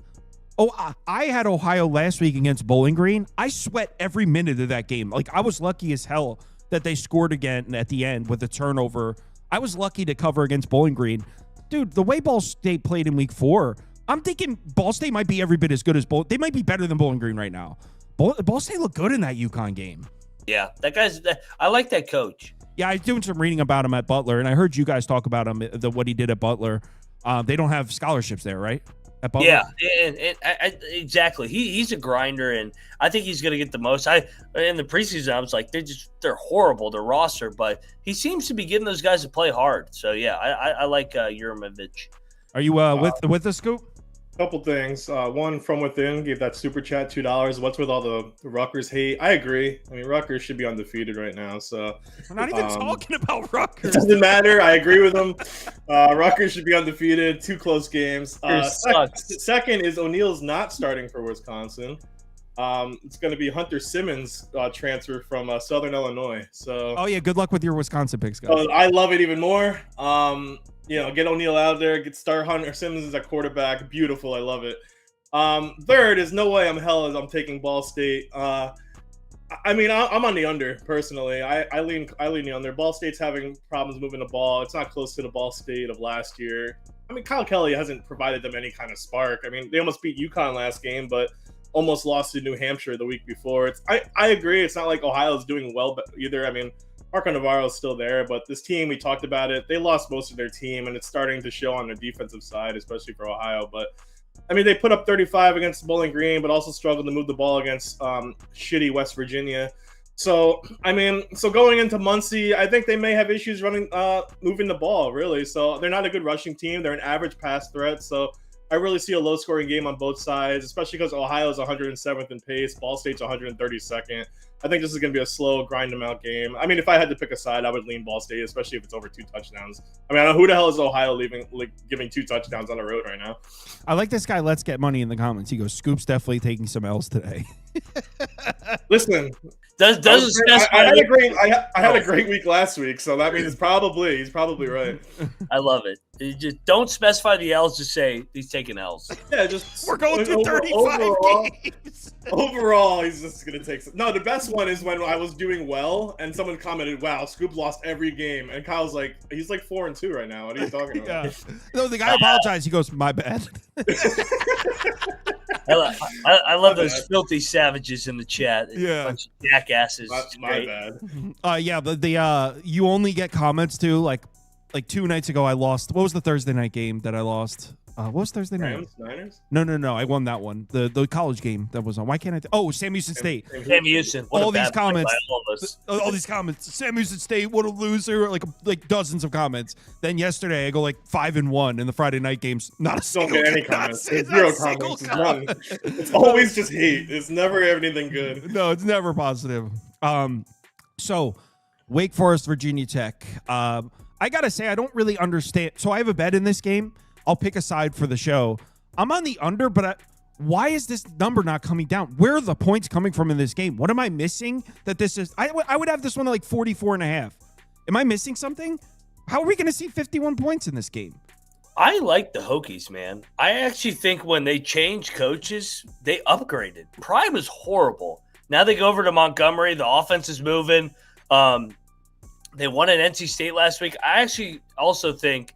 I had Ohio last week against Bowling Green. I sweat every minute of that game. Like, I was lucky as hell that they scored again at the end with a turnover. I was lucky to cover against Bowling Green. Dude, the way Ball State played in week 4, I'm thinking Ball State might be every bit as good as They might be better than Bowling Green right now. Ball State looked good in that UConn game. Yeah, I like that coach. Yeah, I was doing some reading about him at Butler, and I heard you guys talk about him, what he did at Butler. They don't have scholarships there, right? At Butler? Yeah, and exactly. He's a grinder, and I think he's going to get the most. In the preseason, I was like, they're horrible, their roster, but he seems to be getting those guys to play hard. So yeah, I like Jeremovich. Are you with the Scoop? Couple things. One from within gave that super chat $2. What's with all the Rutgers hate? I agree. I mean, Rutgers should be undefeated right now. So we're not even talking about Rutgers. It doesn't matter. I agree with them. Rutgers should be undefeated. 2 close games. Second is O'Neill's not starting for Wisconsin. It's going to be Hunter Simmons transfer from Southern Illinois. So oh yeah, good luck with your Wisconsin picks, guys. I love it even more. Get O'Neill out there, start Hunter Simmons as a quarterback. Beautiful. I love it. Third is no way I'm I'm taking Ball State. I'm on the under personally. I lean the under. Ball State's having problems moving the ball. It's not close to the Ball State of last year. I mean, Kyle Kelly hasn't provided them any kind of spark. I mean, they almost beat UConn last game, but almost lost to New Hampshire the week before. I agree. It's not like Ohio's doing well either. I mean, Parker Navarro is still there, but this team, we talked about it, they lost most of their team, and it's starting to show on the defensive side, especially for Ohio. But, I mean, they put up 35 against Bowling Green, but also struggled to move the ball against shitty West Virginia. So, going into Muncie, I think they may have issues moving the ball, really. So, they're not a good rushing team. They're an average pass threat. So, I really see a low-scoring game on both sides, especially because Ohio's 107th in pace, Ball State's 132nd. I think this is going to be a slow, grind-them-out game. I mean, if I had to pick a side, I would lean Ball State, especially if it's over 2 touchdowns. I mean, I don't know who the hell is Ohio giving 2 touchdowns on the road right now. I like this guy. Let's get money in the comments. He goes, Scoop's definitely taking some L's today. Listen, I had a great week last week, so that means he's probably right. I love it. You just don't specify the L's. Just say he's taking L's. Yeah, we're going through 35 games. Overall, he's just gonna take some. No, the best one is when I was doing well and someone commented, "Wow, Scoop lost every game," and Kyle's like, "He's like 4-2 right now. What are you talking about?" Yeah. No, the guy apologized. He goes, "My bad." I love those filthy savages in the chat. Yeah, bunch of jackasses. My bad. Yeah, the you only get comments too. Like 2 nights ago, I lost. What was the Thursday night game that I lost? What was Thursday night? Rams, Niners? No. I won that one. The college game that was on. Why can't I? Sam Houston State. Sam Houston. All these comments. All these comments. Sam Houston State. What a loser. Like dozens of comments. Then yesterday, I go like 5-1 in the Friday night games. Not a single. Don't get any comments. Zero comments. None. It's always just hate. It's never anything good. No, it's never positive. So Wake Forest, Virginia Tech. I gotta say, I don't really understand. So I have a bet in this game. I'll pick a side for the show. I'm on the under, but Why is this number not coming down? Where are the points coming from in this game? What am I missing that this is? I would have this one at like 44.5. Am I missing something? How are we going to see 51 points in this game? I like the Hokies, man. I actually think when they changed coaches, they upgraded. Prime was horrible. Now they go over to Montgomery. The offense is moving. They won at NC State last week. I actually also think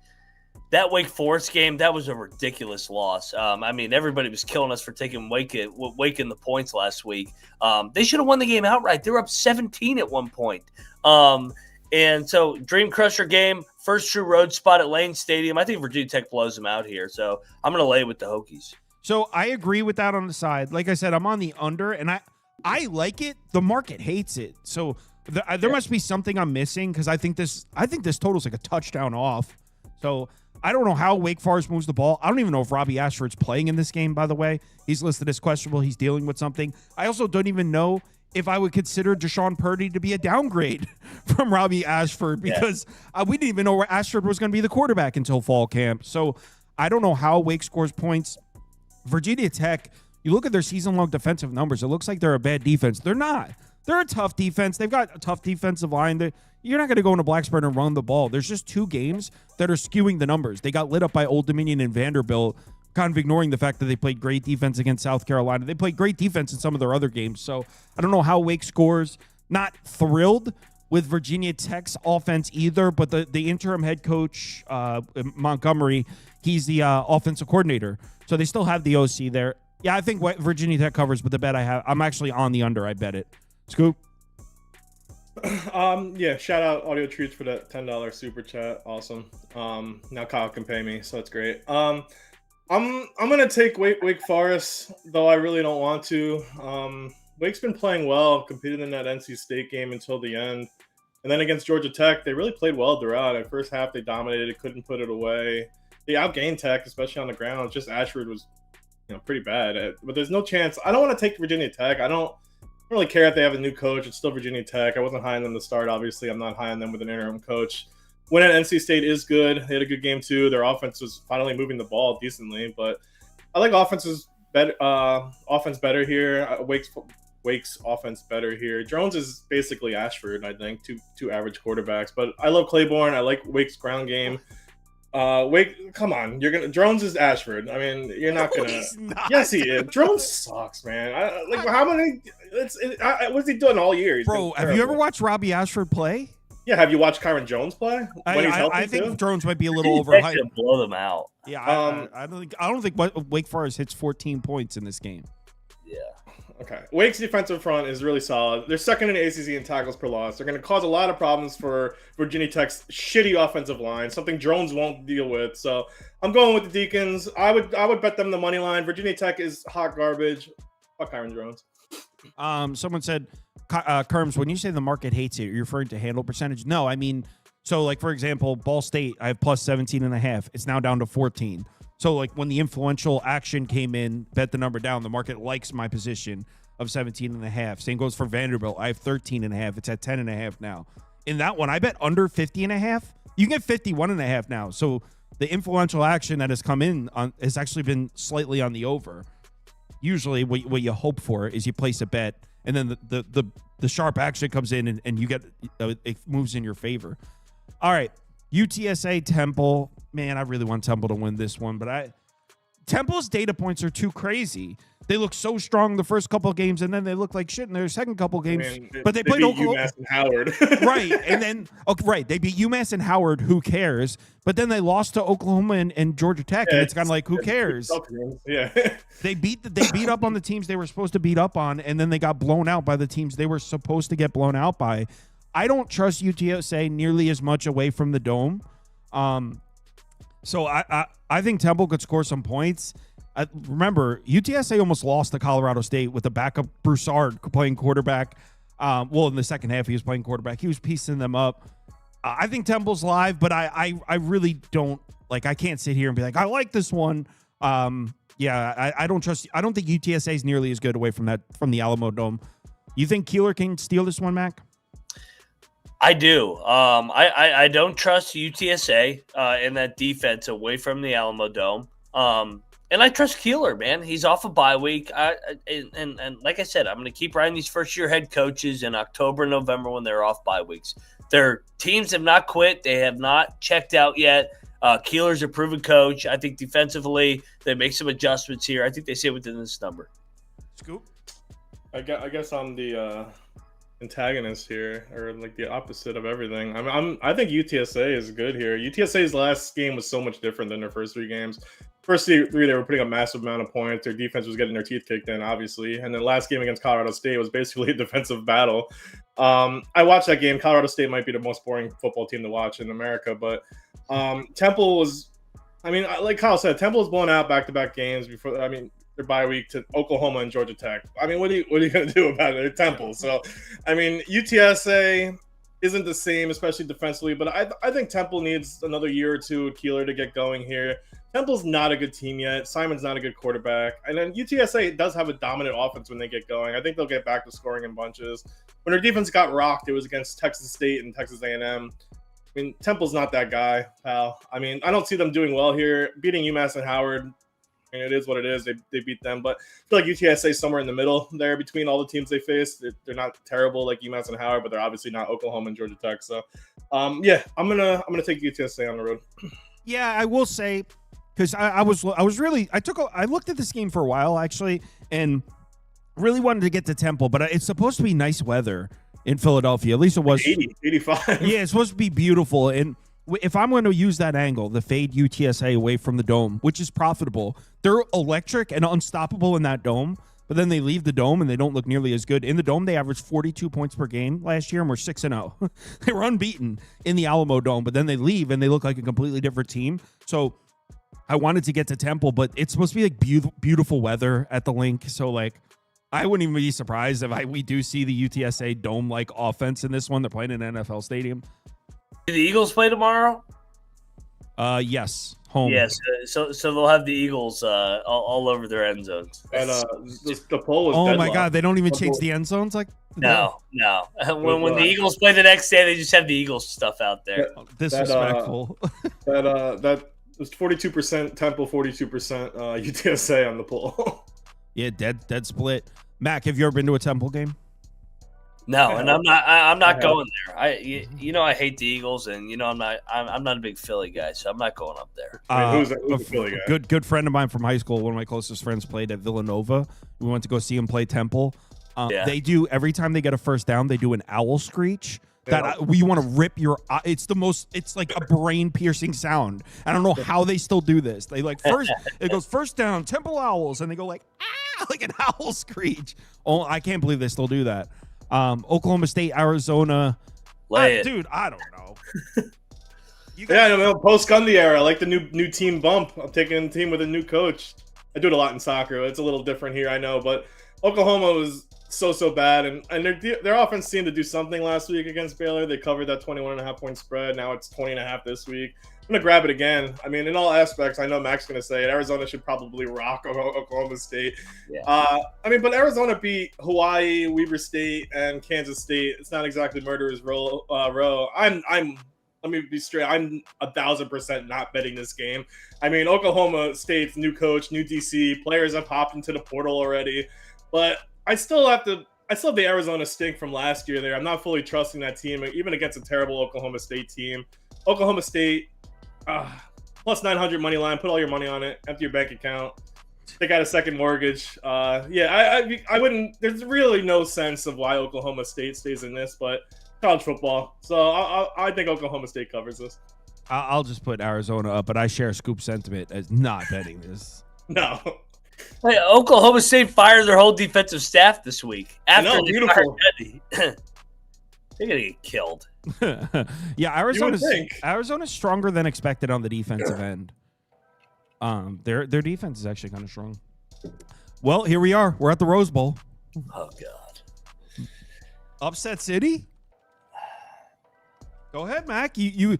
that Wake Forest game, that was a ridiculous loss. I mean, everybody was killing us for taking Wake in the points last week. They should have won the game outright. They were up 17 at one point. And so Dream Crusher game, first true road spot at Lane Stadium. I think Virginia Tech blows them out here. So I'm going to lay with the Hokies. So I agree with that on the side. Like I said, I'm on the under, and I like it. The market hates it. So there must be something I'm missing because I think this total's like a touchdown off. So I don't know how Wake Forest moves the ball. I don't even know if Robbie Ashford's playing in this game, by the way. He's listed as questionable. He's dealing with something. I also don't even know if I would consider Deshaun Purdy to be a downgrade from Robbie Ashford because we didn't even know where Ashford was going to be the quarterback until fall camp. So I don't know how Wake scores points. Virginia Tech, you look at their season-long defensive numbers, it looks like they're a bad defense. They're not. They're a tough defense. They've got a tough defensive line. You're not going to go into Blacksburg and run the ball. There's just two games that are skewing the numbers. They got lit up by Old Dominion and Vanderbilt, kind of ignoring the fact that they played great defense against South Carolina. They played great defense in some of their other games. So I don't know how Wake scores. Not thrilled with Virginia Tech's offense either, but the interim head coach, Montgomery, he's the offensive coordinator. So they still have the OC there. Yeah, I think Virginia Tech covers, but the bet I'm actually on the under. I bet it. Scoop? Shout out Audio Treats for that $10 super chat. Awesome. Now Kyle can pay me, so that's great. I'm gonna take Wake Forest, though I really don't want to. Wake's been playing well, competed in that NC State game until the end. And then against Georgia Tech, they really played well throughout. At first half, they dominated it, couldn't put it away. They outgained Tech, especially on the ground. Just Ashford was, pretty bad. But there's no chance. I don't want to take Virginia Tech. I don't really care if they have a new coach. It's still Virginia Tech. I wasn't high on them to start, obviously. I'm not high on them with an interim coach. Win at NC State is good. They had a good game, too. Their offense was finally moving the ball decently. But I like offense better here. Wake's offense better here. Jones is basically Ashford, I think. Two average quarterbacks. But I love Claiborne. I like Wake's ground game. Wake, come on. Jones is Ashford. I mean, you're not going to. Yes, he is. Jones sucks, man. How many. What's he doing all year? Bro, have you ever watched Robbie Ashford play? Yeah, have you watched Kyron Jones play? I think Jones might be a little overhyped. Blow them out. Yeah, I don't think Wake Forest hits 14 points in this game. Yeah. Okay. Wake's defensive front is really solid. They're second in the ACC in tackles per loss. They're going to cause a lot of problems for Virginia Tech's shitty offensive line, something Jones won't deal with. So I'm going with the Deacons. I would bet them the money line. Virginia Tech is hot garbage. Fuck Kyron Jones. Someone said, Kirms, when you say the market hates it, you're referring to handle percentage? No, I mean, so like, for example, Ball State, I have plus 17.5. It's now down to 14. So like when the influential action came in, bet the number down, the market likes my position of 17.5. Same goes for Vanderbilt. I have 13.5. It's at 10.5 now. In that one, I bet under 50.5. You can get 51.5 now. So the influential action that has come in has actually been slightly on the over. Usually what you hope for is you place a bet and then the sharp action comes in and you get it moves in your favor. All right. UTSA Temple. Man, I really want Temple to win this one, but Temple's data points are too crazy. They look so strong the first couple of games, and then they look like shit in their second couple of games. But they played Oklahoma. UMass and Howard. Right, and then they beat UMass and Howard. Who cares? But then they lost to Oklahoma and Georgia Tech, and it's kind of like, who cares? Yeah. They beat up on the teams they were supposed to beat up on, and then they got blown out by the teams they were supposed to get blown out by. I don't trust UTSA nearly as much away from the dome. So I think Temple could score some points. Remember, UTSA almost lost to Colorado State with the backup Broussard playing quarterback. In the second half, he was playing quarterback. He was piecing them up. I think Temple's live, but I really don't I can't sit here and be like, I like this one. I don't trust. I don't think UTSA is nearly as good away from the Alamo Dome. You think Keeler can steal this one, Mac? I do. I don't trust UTSA in that defense away from the Alamo Dome. And I trust Keeler, man. He's off a bye week. And like I said, I'm going to keep riding these first-year head coaches in October and November when they're off bye weeks. Their teams have not quit. They have not checked out yet. Keeler's a proven coach. I think defensively they make some adjustments here. I think they stay within this number. Scoop? I guess I'm the antagonist here, or like the opposite of everything. I think UTSA is good here. UTSA's last game was so much different than their first 3 games. First three, they were putting a massive amount of points. Their defense was getting their teeth kicked in, obviously. And then last game against Colorado State was basically a defensive battle. I watched that game. Colorado State might be the most boring football team to watch in America, but Temple was, like Kyle said, Temple was blown out back-to-back games before. Their bye week to Oklahoma and Georgia Tech. What are you going to do about it? They're Temple. So, UTSA isn't the same, especially defensively, but I think Temple needs another year or two with Keeler to get going here. Temple's not a good team yet. Simon's not a good quarterback. And then UTSA does have a dominant offense when they get going. I think they'll get back to scoring in bunches. When their defense got rocked, it was against Texas State and Texas A&M. Temple's not that guy, pal. I don't see them doing well here. Beating UMass and Howard, it is what it is. They beat them. But I feel like UTSA is somewhere in the middle there between all the teams they face. They're not terrible like UMass and Howard, but they're obviously not Oklahoma and Georgia Tech. So, I'm gonna take UTSA on the road. Yeah, I will say, because I looked at this game for a while actually, and really wanted to get to Temple, but it's supposed to be nice weather in Philadelphia. At least it was 80, 85. Yeah, it's supposed to be beautiful. And if I'm going to use that angle, the fade UTSA away from the dome, which is profitable, they're electric and unstoppable in that dome. But then they leave the dome and they don't look nearly as good. In the dome, they averaged 42 points per game last year, and we're 6-0. They were unbeaten in the Alamo Dome, but then they leave and they look like a completely different team. So I wanted to get to Temple, but it's supposed to be like beautiful weather at the link. So I wouldn't even be surprised if we do see the UTSA dome-like offense in this one. They're playing in an NFL stadium. Do the Eagles play tomorrow? Yes, home. Yes, so they'll have the Eagles all over their end zones. And the poll was Oh deadlocked. my God, they don't even change the end zones? No. When the Eagles play the next day, they just have the Eagles stuff out there. Disrespectful. That was 42% Temple, 42% UTSA on the poll. Yeah, dead split. Mac, have you ever been to a Temple game? No, and I'm not going there. I hate the Eagles, and I'm not a big Philly guy, so I'm not going up there. Who's a Philly guy? Good friend of mine from high school. One of my closest friends played at Villanova. We went to go see him play Temple. They do, every time they get a first down, they do an owl screech. You want to rip your eye. It's like a brain piercing sound. I don't know how they still do this. They it goes first down, Temple Owls, and they go like an owl screech. Oh, I can't believe they still do that. Oklahoma State, Arizona. Dude, I don't know. Post Gundy era, like the new team bump. I'm taking a team with a new coach. I do it a lot in soccer. It's a little different here, I know, but Oklahoma was so bad, and their offense seemed to do something last week against Baylor. They covered that 21.5 point spread. Now it's 20.5 this week. I'm gonna grab it again. In all aspects, I know Mac's gonna say it. Arizona should probably rock Oklahoma State. Yeah. But Arizona beat Hawaii, Weber State, and Kansas State. It's not exactly murderer's row. Let me be straight. I'm 1,000% not betting this game. Oklahoma State's new coach, new DC, players have hopped into the portal already, but I still have the Arizona stink from last year there. I'm not fully trusting that team, even against a terrible Oklahoma State team. Oklahoma State, plus 900 money line. Put all your money on it. Empty your bank account. Take out a second mortgage. I wouldn't. There's really no sense of why Oklahoma State stays in this, but college football. So I think Oklahoma State covers this. I'll just put Arizona up, but I share Scoop sentiment as not betting this. No. Hey, Oklahoma State fired their whole defensive staff this week. After beautiful. They're gonna get killed. Yeah, Arizona's stronger than expected on the defensive end. Their defense is actually kind of strong. Well, here we are. We're at the Rose Bowl. Oh God. Upset City? Go ahead, Mac. You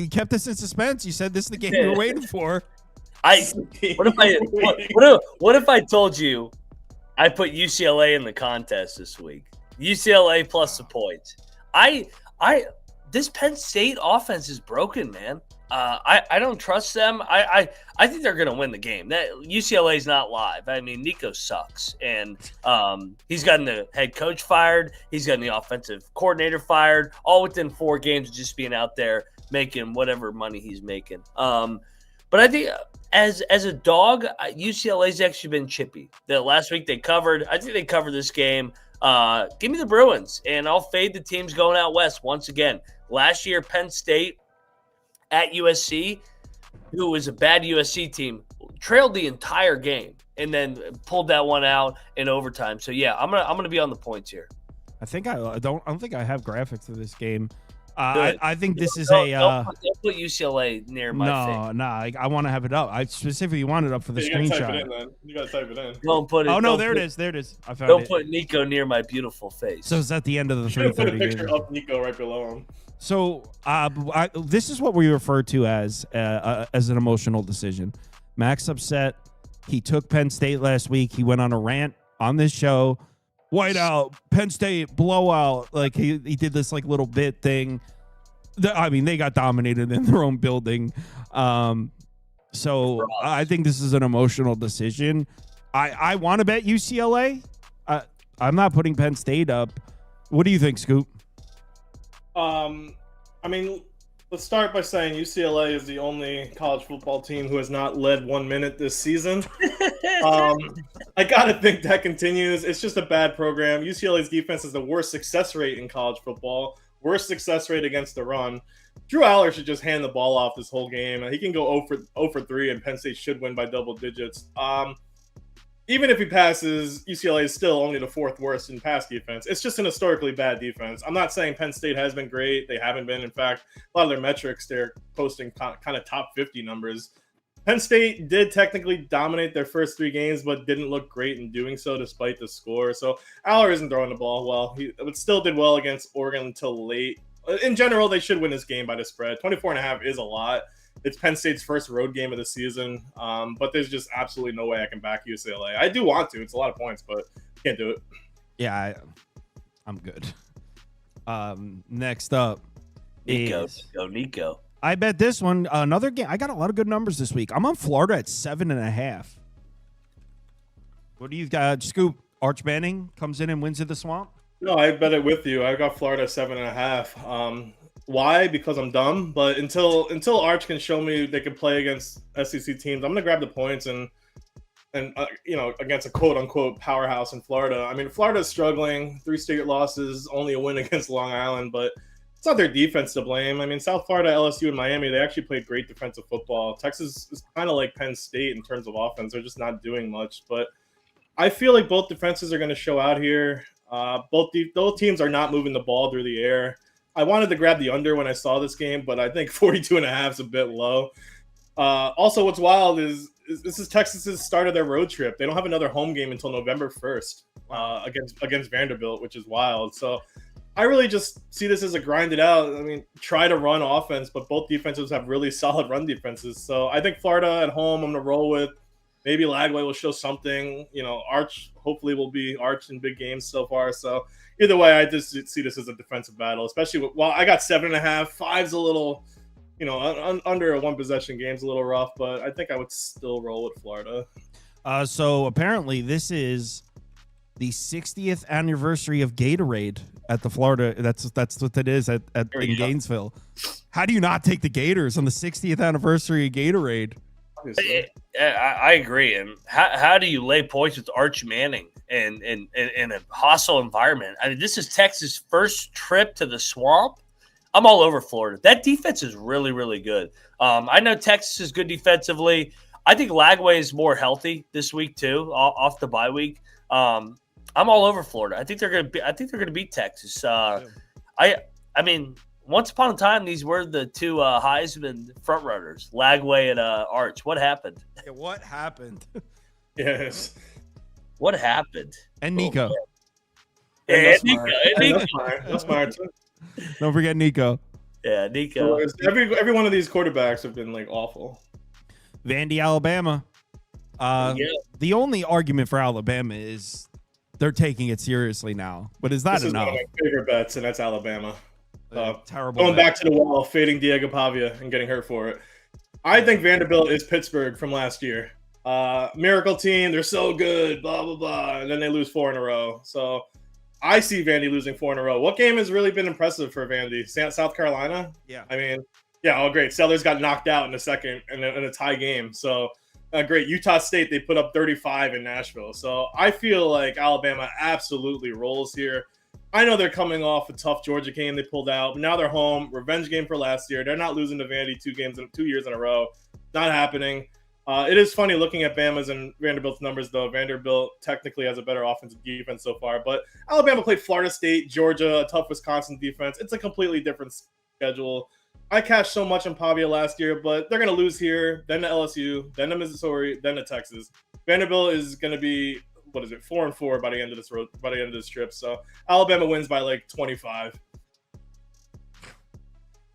kept us in suspense. You said this is the game we were waiting for. What if I told you I put UCLA in the contest this week? UCLA plus the points. This Penn State offense is broken, man. I don't trust them. I think they're going to win the game. That UCLA is not live. I mean, Nico sucks, and he's gotten the head coach fired. He's gotten the offensive coordinator fired. All within 4 games of just being out there making whatever money he's making. But I think as a dog, UCLA's actually been chippy. The last week they covered. I think they covered this game. Give me the Bruins, and I'll fade the teams going out west once again. Last year, Penn State at USC, who was a bad USC team, trailed the entire game and then pulled that one out in overtime. So yeah, I'm gonna be on the points here. I don't think I have graphics of this game. I think this is don't put UCLA near my face. No, I want to have it up. I specifically want it up for the screenshot. You gotta type it in. Don't put it. Oh no, there it is. I found it. Don't put Nico near my beautiful face. So it's at the end of the Put a 3:30 picture game. of Nico right below him. So this is what we refer to as an emotional decision. Max upset. He took Penn State last week. He went on a rant on this show. Whiteout, Penn State blowout. Like he did this like little bit thing. I mean, they got dominated in their own building. So I think this is an emotional decision. I want to bet UCLA. I'm not putting Penn State up. What do you think, Scoop? I mean, let's start by saying UCLA is the only college football team who has not led 1 minute this season. I gotta think that continues. It's just a bad program. UCLA's defense is the worst success rate in college football, worst success rate against the run. Drew Aller should just hand the ball off this whole game. He can go 0 for 3, and Penn State should win by double digits. Even if he passes, UCLA is still only the 4th worst in pass defense. It's just an historically bad defense. I'm not saying Penn State has been great. They haven't been. In fact, a lot of their metrics, they're posting kind of top 50 numbers. Penn State did technically dominate their first 3 games, but didn't look great in doing so despite the score. So Aller isn't throwing the ball well. He still did well against Oregon until late. In general, they should win this game by the spread. 24.5 is a lot. It's Penn State's first road game of the season, but there's just absolutely no way I can back UCLA. I do want to. It's a lot of points, but can't do it. Yeah, I'm good. Next up Nico. I bet this one, another game. I got a lot of good numbers this week. I'm on Florida at 7.5. What do you got, Scoop? Arch Manning comes in and wins at the Swamp? No, I bet it with you. I got Florida 7.5. Why? Because I'm dumb. But until Arch can show me they can play against SEC teams, I'm gonna grab the points and against a quote unquote powerhouse in Florida. I mean, Florida's struggling. 3 straight losses, only a win against Long Island, but it's not their defense to blame. I mean, South Florida, LSU, and Miami, they actually played great defensive football. Texas is kind of like Penn State in terms of offense. They're just not doing much. But I feel like both defenses are going to show out here. Both teams are not moving the ball through the air. I wanted to grab the under when I saw this game, but I think 42.5 is a bit low. Also, what's wild is this is Texas's start of their road trip. They don't have another home game until November 1st against Vanderbilt, which is wild. So I really just see this as a grind it out. I mean, try to run offense, but both defenses have really solid run defenses. So I think Florida at home, I'm going to roll with. Maybe Lagway will show something. Arch hopefully will be Arch in big games so far. So either way, I just see this as a defensive battle, especially I got 7.5. 5's a little, under a 1 possession game's a little rough, but I think I would still roll with Florida. So apparently this is the 60th anniversary of Gatorade at the Florida. That's what it is in Gainesville. How do you not take the Gators on the 60th anniversary of Gatorade? I agree. And how do you lay points with Arch Manning in a hostile environment? I mean, this is Texas' first trip to the Swamp. I'm all over Florida. That defense is really, really good. I know Texas is good defensively. I think Lagway is more healthy this week too, off the bye week. I'm all over Florida. I think they're gonna beat Texas. I mean, once upon a time, these were the 2 Heisman frontrunners, Lagway and Arch. What happened? Yeah, what happened? Yes. What happened? And Nico. And Nico. That's smart too. Don't forget Nico. Yeah, Nico. Every one of these quarterbacks have been like awful. Vandy, Alabama. The only argument for Alabama is they're taking it seriously now, but is that This is enough? one of my favorite bets, and that's Alabama. Terrible. Going back to the wall, fading Diego Pavia and getting hurt for it. I think Vanderbilt is Pittsburgh from last year. Miracle team, they're so good, blah, blah, blah. And then they lose 4 in a row. So I see Vandy losing 4 in a row. What game has really been impressive for Vandy? South Carolina? Yeah. I mean, yeah, oh, great. Sellers got knocked out in the second in a tie game. So great. Utah State, they put up 35 in Nashville. So I feel like Alabama absolutely rolls here. I know they're coming off a tough Georgia game they pulled out, but now they're home. Revenge game for last year. They're not losing to Vandy 2 years in a row. Not happening. It is funny looking at Bama's and Vanderbilt's numbers, though. Vanderbilt technically has a better offensive defense so far, but Alabama played Florida State, Georgia, a tough Wisconsin defense. It's a completely different schedule. I cashed so much on Pavia last year, but they're going to lose here, then to LSU, then to Missouri, then to Texas. Vanderbilt is going to be 4-4 by the end of this trip. So Alabama wins by like 25.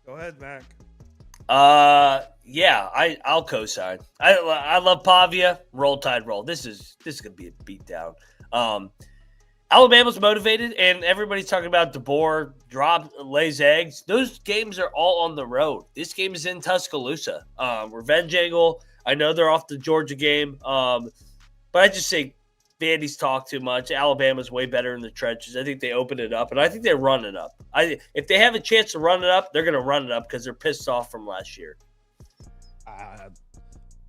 Go ahead, Mac. Yeah, I'll co-sign. I love Pavia. Roll Tide roll. This is gonna be a beatdown. Alabama's motivated, and everybody's talking about DeBoer lays eggs. Those games are all on the road. This game is in Tuscaloosa. Revenge angle. I know they're off the Georgia game, but I just say Vandy's talk too much. Alabama's way better in the trenches. I think they open it up, and I think they run it up. If they have a chance to run it up, they're going to run it up because they're pissed off from last year.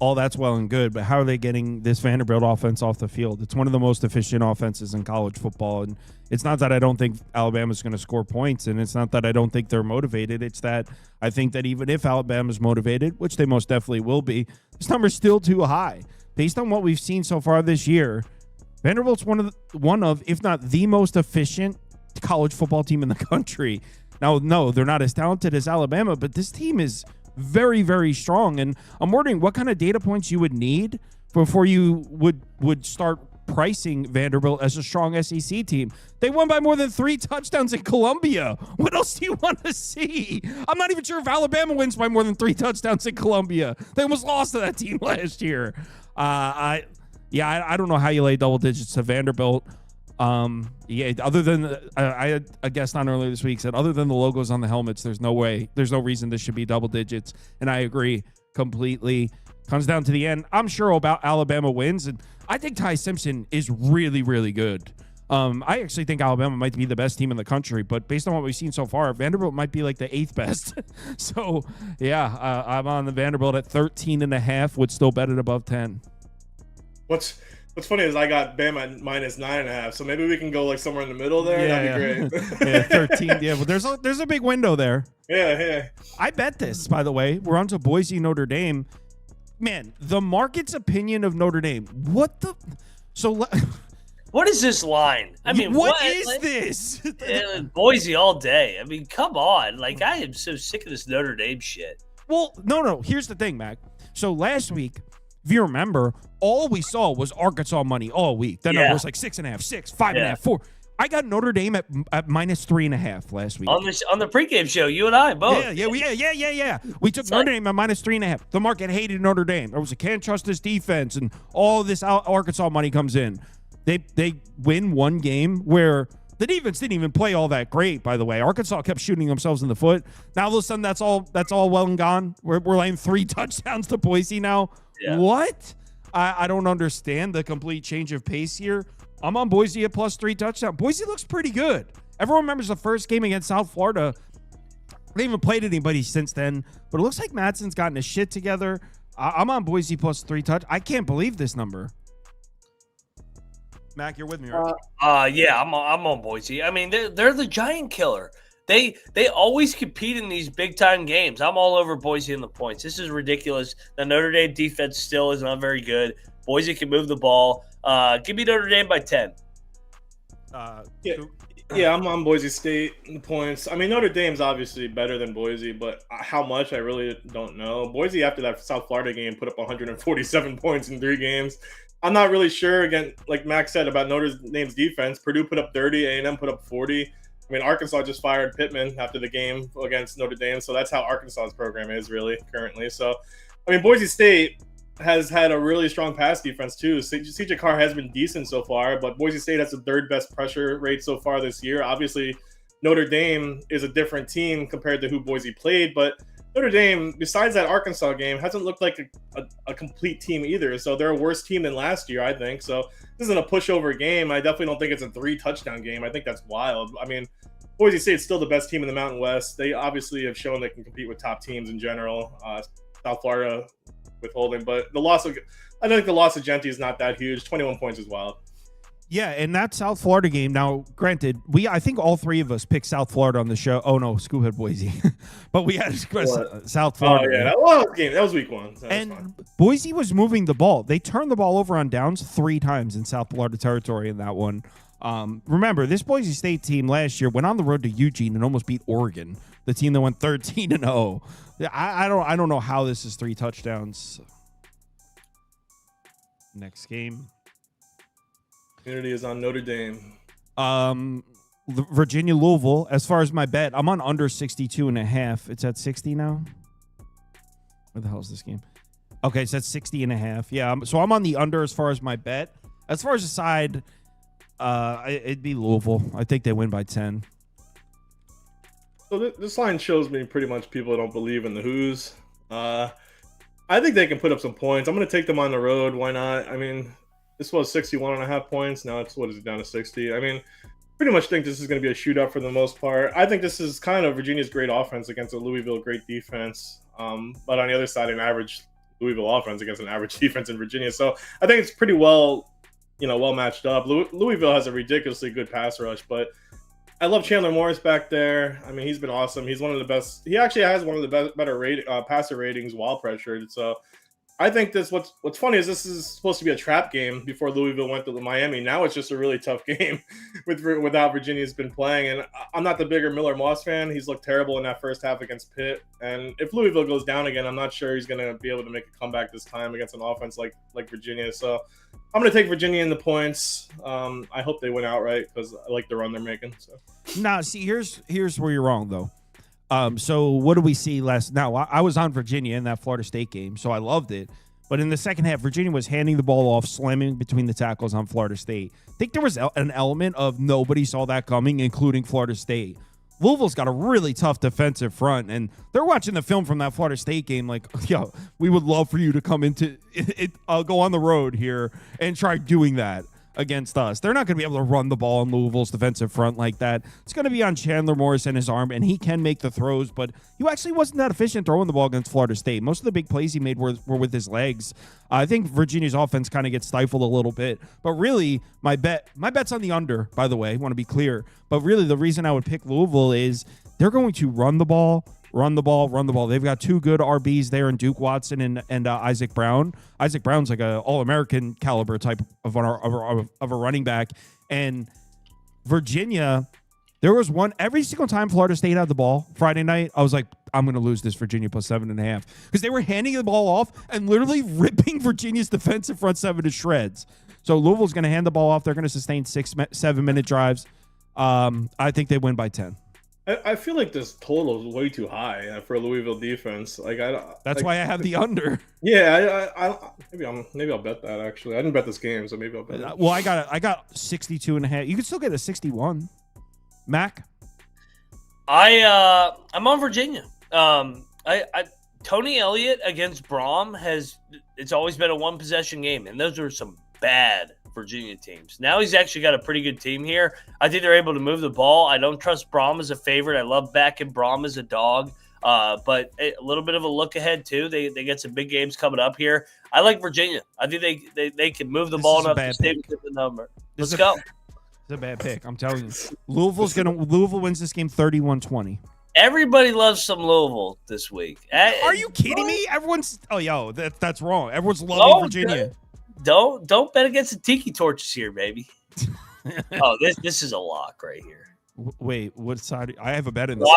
All that's well and good, but how are they getting this Vanderbilt offense off the field? It's one of the most efficient offenses in college football, and it's not that I don't think Alabama's going to score points, and it's not that I don't think they're motivated. It's that I think that even if Alabama's motivated, which they most definitely will be, this number's still too high. Based on what we've seen so far this year, Vanderbilt's one of, if not the most efficient college football team in the country. Now, no, they're not as talented as Alabama, but this team is very, very strong. And I'm wondering what kind of data points you would need before you would start pricing Vanderbilt as a strong SEC team. They won by more than 3 touchdowns in Columbia. What else do you want to see? I'm not even sure if Alabama wins by more than 3 touchdowns in Columbia. They almost lost to that team last year. I don't know how you lay double digits to Vanderbilt. Other than I had a guest on earlier this week said, other than the logos on the helmets, there's no reason this should be double digits. And I agree completely. Comes down to the end. I'm sure about Alabama wins, and I think Ty Simpson is really, really good. I actually think Alabama might be the best team in the country, but based on what we've seen so far, Vanderbilt might be like the 8th best. So yeah, I'm on the Vanderbilt at 13.5, would still bet it above 10. What's funny is I got Bama at minus 9.5, so maybe we can go like somewhere in the middle there. That'd be great. Yeah, 13. Yeah, but there's a big window there. Yeah. I bet this, by the way. We're on to Boise, Notre Dame. Man, the market's opinion of Notre Dame. What is this line? I mean, what is this? Boise all day. I mean, come on. Like, I am so sick of this Notre Dame shit. Well, no. Here's the thing, Mac. So last week, if you remember, all we saw was Arkansas money all week. That number was like 6.5, 6, 5.5, 4. I got Notre Dame at minus 3.5 last week. On the pregame show, you and I both. Yeah. We took Notre Dame at minus 3.5. The market hated Notre Dame. There was a can't trust this defense, and all this Arkansas money comes in. They win one game where the defense didn't even play all that great, by the way. Arkansas kept shooting themselves in the foot. Now all of a sudden that's all well and gone. We're laying 3 touchdowns to Boise now. Yeah. What? I don't understand the complete change of pace here. I'm on Boise at plus 3 touchdowns. Boise looks pretty good. Everyone remembers the first game against South Florida. They haven't played anybody since then, but it looks like Madsen's gotten his shit together. I'm on Boise plus 3 touchdowns. I can't believe this number. Mac, you're with me, right? Yeah, I'm on Boise. I mean, they're the giant killer. They always compete in these big time games. I'm all over Boise in the points. This is ridiculous. The Notre Dame defense still is not very good. Boise can move the ball. Give me Notre Dame by 10. Yeah, I'm on Boise State in the points. I mean, Notre Dame's obviously better than Boise, but how much I really don't know. Boise, after that South Florida game, put up 147 points in 3 games. I'm not really sure, again, like Max said, about Notre Dame's defense. Purdue put up 30, A&M put up 40. I mean, Arkansas just fired Pittman after the game against Notre Dame, so that's how Arkansas's program is really currently. So, I mean, Boise State has had a really strong pass defense too. CJ Carr has been decent so far, but Boise State has the 3rd best pressure rate so far this year. Obviously, Notre Dame is a different team compared to who Boise played, but Notre Dame, besides that Arkansas game, hasn't looked like a complete team either. So they're a worse team than last year, I think. So this isn't a pushover game. I definitely don't think it's a 3-touchdown game. I think that's wild. I mean, Boise State's still the best team in the Mountain West. They obviously have shown they can compete with top teams in general. South Florida withholding, but I think the loss of Genty is not that huge. 21 points is wild. Yeah, and that South Florida game, now, granted, I think all three of us picked South Florida on the show. Oh, no, Scoop had Boise. But we had South Florida. Oh, yeah, that was week one. So and Boise was moving the ball. They turned the ball over on downs 3 times in South Florida territory in that one. Remember, this Boise State team last year went on the road to Eugene and almost beat Oregon, the team that went 13-0. I don't know how this is 3 touchdowns. Next game. Community is on Notre Dame. Virginia Louisville. As far as my bet, I'm on under 62.5. It's at 60 now. Where the hell is this game? Okay, it's at 60.5. Yeah, so I'm on the under as far as my bet. As far as the side, it'd be Louisville. I think they win by 10. So this line shows me pretty much people don't believe in the Who's. I think they can put up some points. I'm going to take them on the road. Why not? I mean, this was 61.5 points. Now it's, down to 60? I mean, pretty much think this is going to be a shootout for the most part. I think this is kind of Virginia's great offense against a Louisville great defense. But on the other side, an average Louisville offense against an average defense in Virginia. So I think it's pretty well matched up. Louisville has a ridiculously good pass rush, but I love Chandler Morris back there. I mean, he's been awesome. He's one of the best. He actually has one of the better passer ratings while pressured. So I think what's funny is this is supposed to be a trap game before Louisville went to Miami. Now it's just a really tough game without Virginia's been playing. And I'm not the bigger Miller Moss fan. He's looked terrible in that first half against Pitt. And if Louisville goes down again, I'm not sure he's going to be able to make a comeback this time against an offense like Virginia. So I'm going to take Virginia in the points. I hope they win outright because I like the run they're making. So. Nah, see, here's where you're wrong, though. So what did we see Now, I was on Virginia in that Florida State game, so I loved it. But in the second half, Virginia was handing the ball off, slamming between the tackles on Florida State. I think there was an element of nobody saw that coming, including Florida State. Louisville's got a really tough defensive front, and they're watching the film from that Florida State game like, yo, we would love for you to come into it. I'll go on the road here and try doing that against us. They're not going to be able to run the ball on Louisville's defensive front like that. It's going to be on Chandler Morris and his arm, and he can make the throws, but he actually wasn't that efficient throwing the ball against Florida State. Most of the big plays he made were with his legs. I think Virginia's offense kind of gets stifled a little bit, but really my bet's on the under, by the way. I want to be clear, but really the reason I would pick Louisville is they're going to run the ball. They've got 2 good RBs there in Duke Watson and Isaac Brown. Isaac Brown's like a All-American caliber type of a running back. And Virginia, there was every single time Florida State had the ball Friday night, I was like, I'm going to lose this Virginia plus 7.5 because they were handing the ball off and literally ripping Virginia's defensive front 7 to shreds. So Louisville's going to hand the ball off. They're going to sustain 6-7-minute drives. I think they win by 10. I feel like this total is way too high for a Louisville defense. That's why I have the under. Yeah, maybe I'll bet that. Actually, I didn't bet this game, so maybe I'll bet it. Well, I got 62.5. You can still get a 61. Mac, I'm on Virginia. Tony Elliott against Brom it's always been a 1-possession game, and those are some bad Virginia teams. Now he's actually got a pretty good team here. I think they're able to move the ball. I don't trust Brom as a favorite. I love backing Brom as a dog, but a little bit of a look ahead too. They get some big games coming up here. I like Virginia. I think they can move the ball enough to stay within the number. Let's go. It's a bad pick. I'm telling you. Louisville wins this game 31-20. Everybody loves some Louisville this week. Are you kidding me? That's wrong. Everyone's loving Virginia. Don't bet against the tiki torches here, baby. This is a lock right here. Wait, what side? I have a bet in this.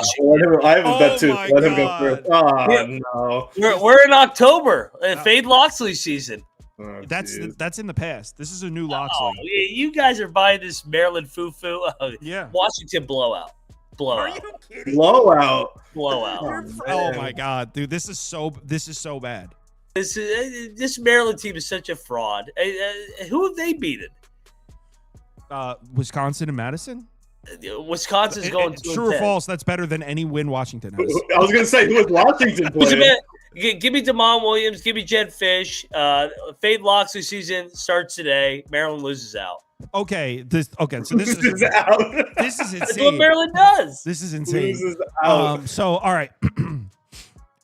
I have a bet too. Let him go first. Oh no, we're in October, Fade Loxley season. Oh, that's in the past. This is a new Loxley. You guys are buying this Maryland foo-foo. Yeah. Washington blowout. Are you kidding? Blowout. Oh my God, dude, this is so bad. This Maryland team is such a fraud. Who have they beaten? Wisconsin and Madison. Wisconsin's going to true or false? That's better than any win Washington has. I was going to say, who was Washington playing? Give me DeMond Williams. Give me Jed Fish. Fade Loxley season starts today. Maryland loses out. Okay. So this is out. This is insane. That's what Maryland does. This is insane. Loses out. So all right.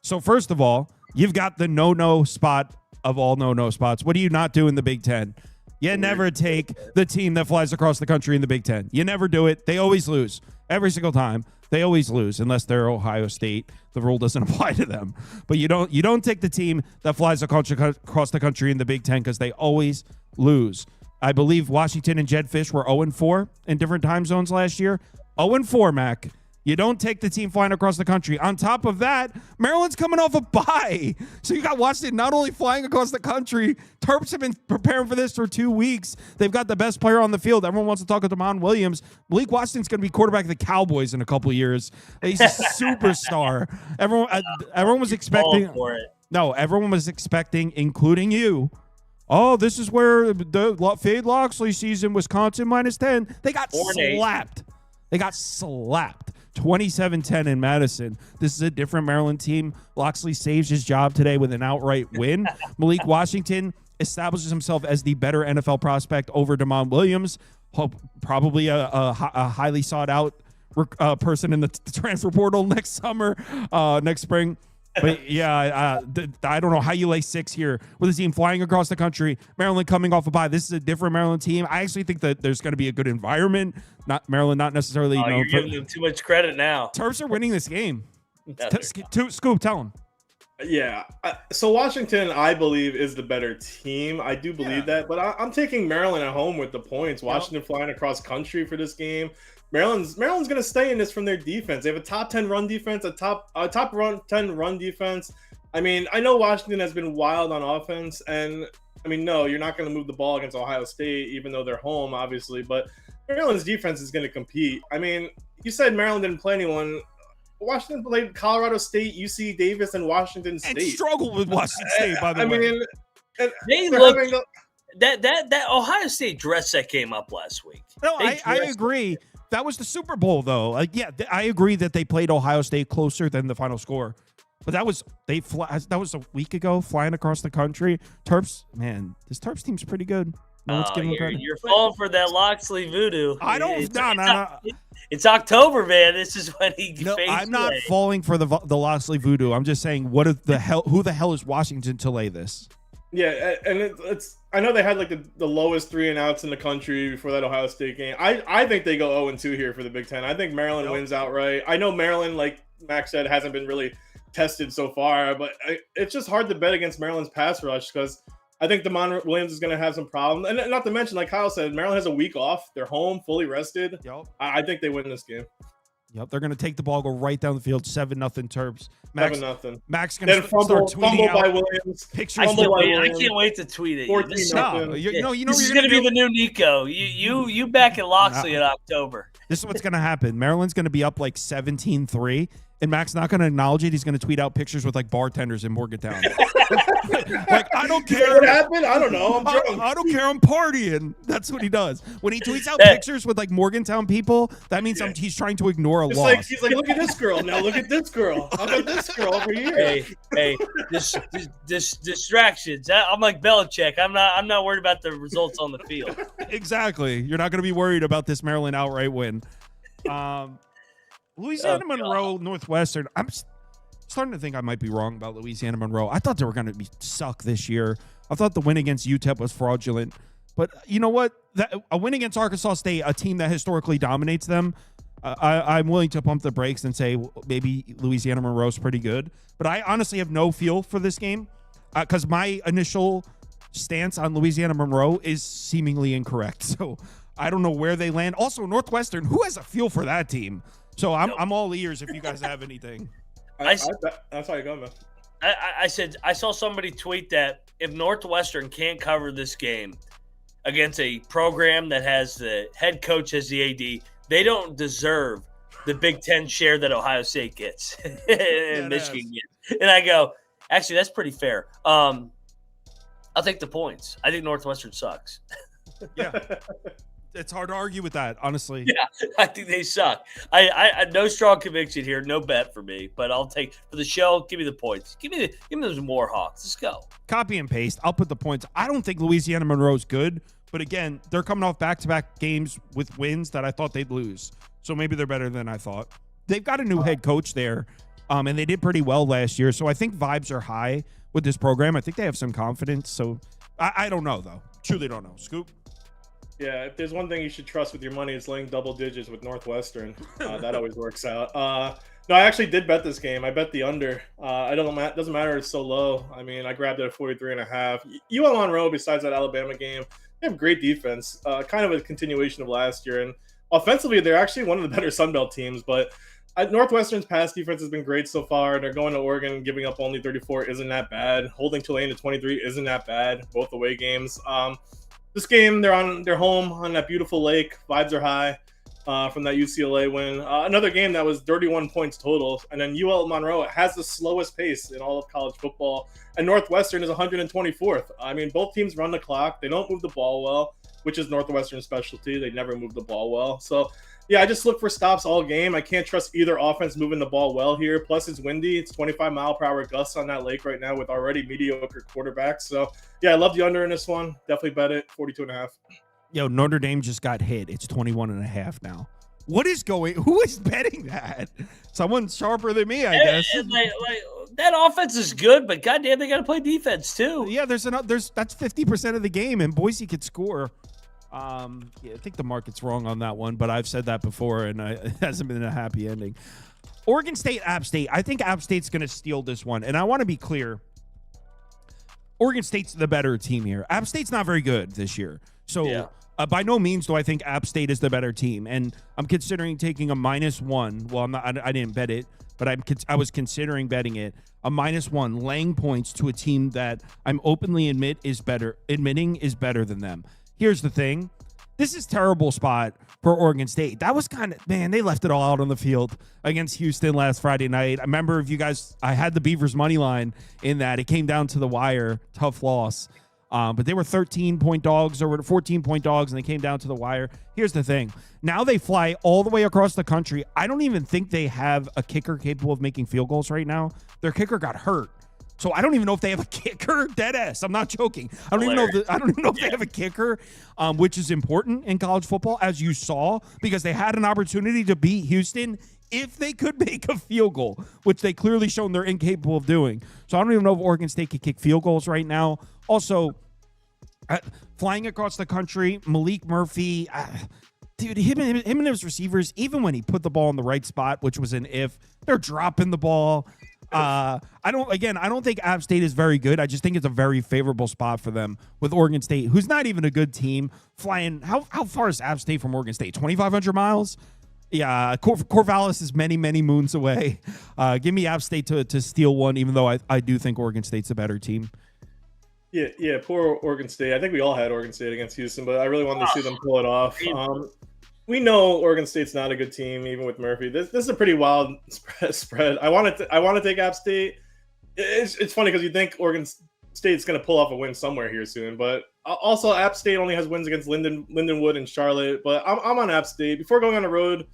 So first of all, you've got the no spot of all no spots. What do you not do in the Big Ten? You never take the team that flies across the country in the Big Ten. You never do it. They always lose. Every single time. They always lose unless they're Ohio State. The rule doesn't apply to them. But you don't take the team that flies across the country in the Big Ten because they always lose. I believe Washington and Jed Fish were 0-4 in different time zones last year. 0-4, Mac. You don't take the team flying across the country. On top of that, Maryland's coming off a bye. So you got Washington not only flying across the country, Terps have been preparing for this for 2 weeks. They've got the best player on the field. Everyone wants to talk to DeMond Williams. Malik Washington's going to be quarterback of the Cowboys in a couple of years. He's a superstar. Everyone was expecting. No, everyone was expecting, including you. Oh, this is where the Fade Loxley season, Wisconsin -10. They got slapped. They got slapped. 27-10 in Madison. This is a different Maryland team. Loxley saves his job today with an outright win. Malik Washington establishes himself as the better NFL prospect over DeMond Williams. Probably a highly sought out person in the transfer portal next spring. But yeah, I don't know how you lay 6 here with a team flying across the country. Maryland coming off a bye. This is a different Maryland team. I actually think that there's going to be a good environment. Maryland, not necessarily. You're giving them too much credit now. Terps are winning this game. Scoop, tell them. Yeah. So Washington, I believe, is the better team. I do believe that. But I'm taking Maryland at home with the points. Washington flying across country for this game. Maryland's going to stay in this from their defense. They have a top 10 run defense, a top 10 run defense. I mean, I know Washington has been wild on offense, and I mean, no, you're not going to move the ball against Ohio State, even though they're home, obviously. But Maryland's defense is going to compete. I mean, you said Maryland didn't play anyone. Washington played Colorado State, UC Davis, and Washington State. And struggled with Washington State, by the way. I mean, they looked that Ohio State dressed that game up last week. No, I agree. That was the Super Bowl, though. I agree that they played Ohio State closer than the final score. But that was a week ago, flying across the country. Terps, man, this Terps team's pretty good. No, let's give them credit. You're falling for that Loxley voodoo. I don't. No. It's October, man. This is when he. No, I'm not falling for the Loxley voodoo. I'm just saying, who the hell is Washington to lay this? Yeah, and it's. I know they had like the lowest 3-and-outs in the country before that Ohio State game. I think they go 0-2 here for the Big Ten. I think Maryland wins outright. I know Maryland, like Max said, hasn't been really tested so far, but it's just hard to bet against Maryland's pass rush because I think DeMond Williams is going to have some problems. And not to mention, like Kyle said, Maryland has a week off. They're home, fully rested. Yep. I think they win this game. Yep, they're going to take the ball, go right down the field, 7-0 Terps. 7-0. Max going to start tweeting out by Williams. Pictures. I can't wait to tweet it. This is going to be the new Nico. You back at Loxley in October. This is what's going to happen. Maryland's going to be up like 17-3. And Mac's not going to acknowledge it. He's going to tweet out pictures with like bartenders in Morgantown. Like, I don't care. What happened? I don't know. I'm drunk. I don't care. I'm partying. That's what he does. When he tweets out pictures with like Morgantown people, that means he's trying to ignore a loss. He's like, look at this girl. Now look at this girl. How about this girl over here? Hey, this distractions. I'm like Belichick. I'm not worried about the results on the field. Exactly. You're not going to be worried about this Maryland outright win. Louisiana Monroe Northwestern. I'm starting to think I might be wrong about Louisiana Monroe. I thought they were going to suck this year. I thought the win against UTEP was fraudulent. But you know what? A win against Arkansas State, a team that historically dominates them, I'm willing to pump the brakes and say maybe Louisiana Monroe's pretty good. But I honestly have no feel for this game because my initial stance on Louisiana Monroe is seemingly incorrect. So I don't know where they land. Also, Northwestern, who has a feel for that team? So I'm all ears if you guys have anything. That's how you go, man. I said I saw somebody tweet that if Northwestern can't cover this game against a program that has the head coach as the AD, they don't deserve the Big Ten share that Ohio State gets and Michigan gets. And I go, actually, that's pretty fair. I'll take the points. I think Northwestern sucks. Yeah. It's hard to argue with that, honestly. Yeah, I think they suck. I no strong conviction here, no bet for me, but I'll take for the show. Give me the points. Give me those Warhawks. Let's go. Copy and paste. I'll put the points. I don't think Louisiana Monroe's good, but again, they're coming off back-to-back games with wins that I thought they'd lose. So maybe they're better than I thought. They've got a new head coach there, and they did pretty well last year. So I think vibes are high with this program. I think they have some confidence. So I don't know, though. Truly don't know. Scoop? Yeah, if there's one thing you should trust with your money, it's laying double digits with Northwestern. That always works out. No, I actually did bet this game. I bet the under. I don't know. It doesn't matter. It's so low. I mean, I grabbed it at 43.5. UL Monroe, besides that Alabama game, they have great defense. Kind of a continuation of last year. And offensively, they're actually one of the better Sun Belt teams. But Northwestern's pass defense has been great so far. They're going to Oregon, giving up only 34 isn't that bad. Holding Tulane to 23 isn't that bad. Both away games. This game, they're home on that beautiful lake. Vibes are high from that UCLA win. Another game that was 31 points total. And then UL Monroe has the slowest pace in all of college football. And Northwestern is 124th. I mean, both teams run the clock. They don't move the ball well, which is Northwestern's specialty. They never move the ball well. So, yeah, I just look for stops all game. I can't trust either offense moving the ball well here. Plus, it's windy. It's 25-mile-per-hour gusts on that lake right now with already mediocre quarterbacks. So, yeah, I love the under in this one. Definitely bet it, 42.5. Yo, Notre Dame just got hit. It's 21.5 now. Who is betting that? Someone sharper than me, I guess. That offense is good, but goddamn, they got to play defense too. Yeah, that's 50% of the game, and Boise could score. I think the market's wrong on that one, but I've said that before, and it hasn't been a happy ending. Oregon State, App State. I think App State's going to steal this one, and I want to be clear. Oregon State's the better team here. App State's not very good this year, so by no means do I think App State is the better team, and I'm considering taking a -1. Well, I'm not. I didn't bet it, but I was considering betting it. A -1, laying points to a team that I'm openly admitting is better than them. Here's the thing. This is a terrible spot for Oregon State. That was they left it all out on the field against Houston last Friday night. I remember I had the Beavers money line in that. It came down to the wire. Tough loss. But they were 13-point dogs or 14-point dogs, and they came down to the wire. Here's the thing. Now they fly all the way across the country. I don't even think they have a kicker capable of making field goals right now. Their kicker got hurt. So I don't even know if they have a kicker. Dead ass. I'm not joking. I don't even know if they have a kicker, which is important in college football, as you saw, because they had an opportunity to beat Houston if they could make a field goal, which they clearly shown they're incapable of doing. So I don't even know if Oregon State can kick field goals right now. Also, flying across the country, Malik Murphy, dude, him and his receivers, even when he put the ball in the right spot, which was an if, they're dropping the ball. I don't think App State is very good. I just think it's a very favorable spot for them with Oregon State, who's not even a good team, flying. How far is App State from Oregon State? 2,500 miles? Yeah, Corvallis is many, many moons away. Give me App State to steal one, even though I do think Oregon State's a better team. Yeah, poor Oregon State. I think we all had Oregon State against Houston, but I really wanted to see them pull it off. We know Oregon State's not a good team, even with Murphy. This is a pretty wild spread. I want to take App State. It's funny because you think Oregon State's going to pull off a win somewhere here soon, but also App State only has wins against Lindenwood and Charlotte. But I'm on App State before going on the road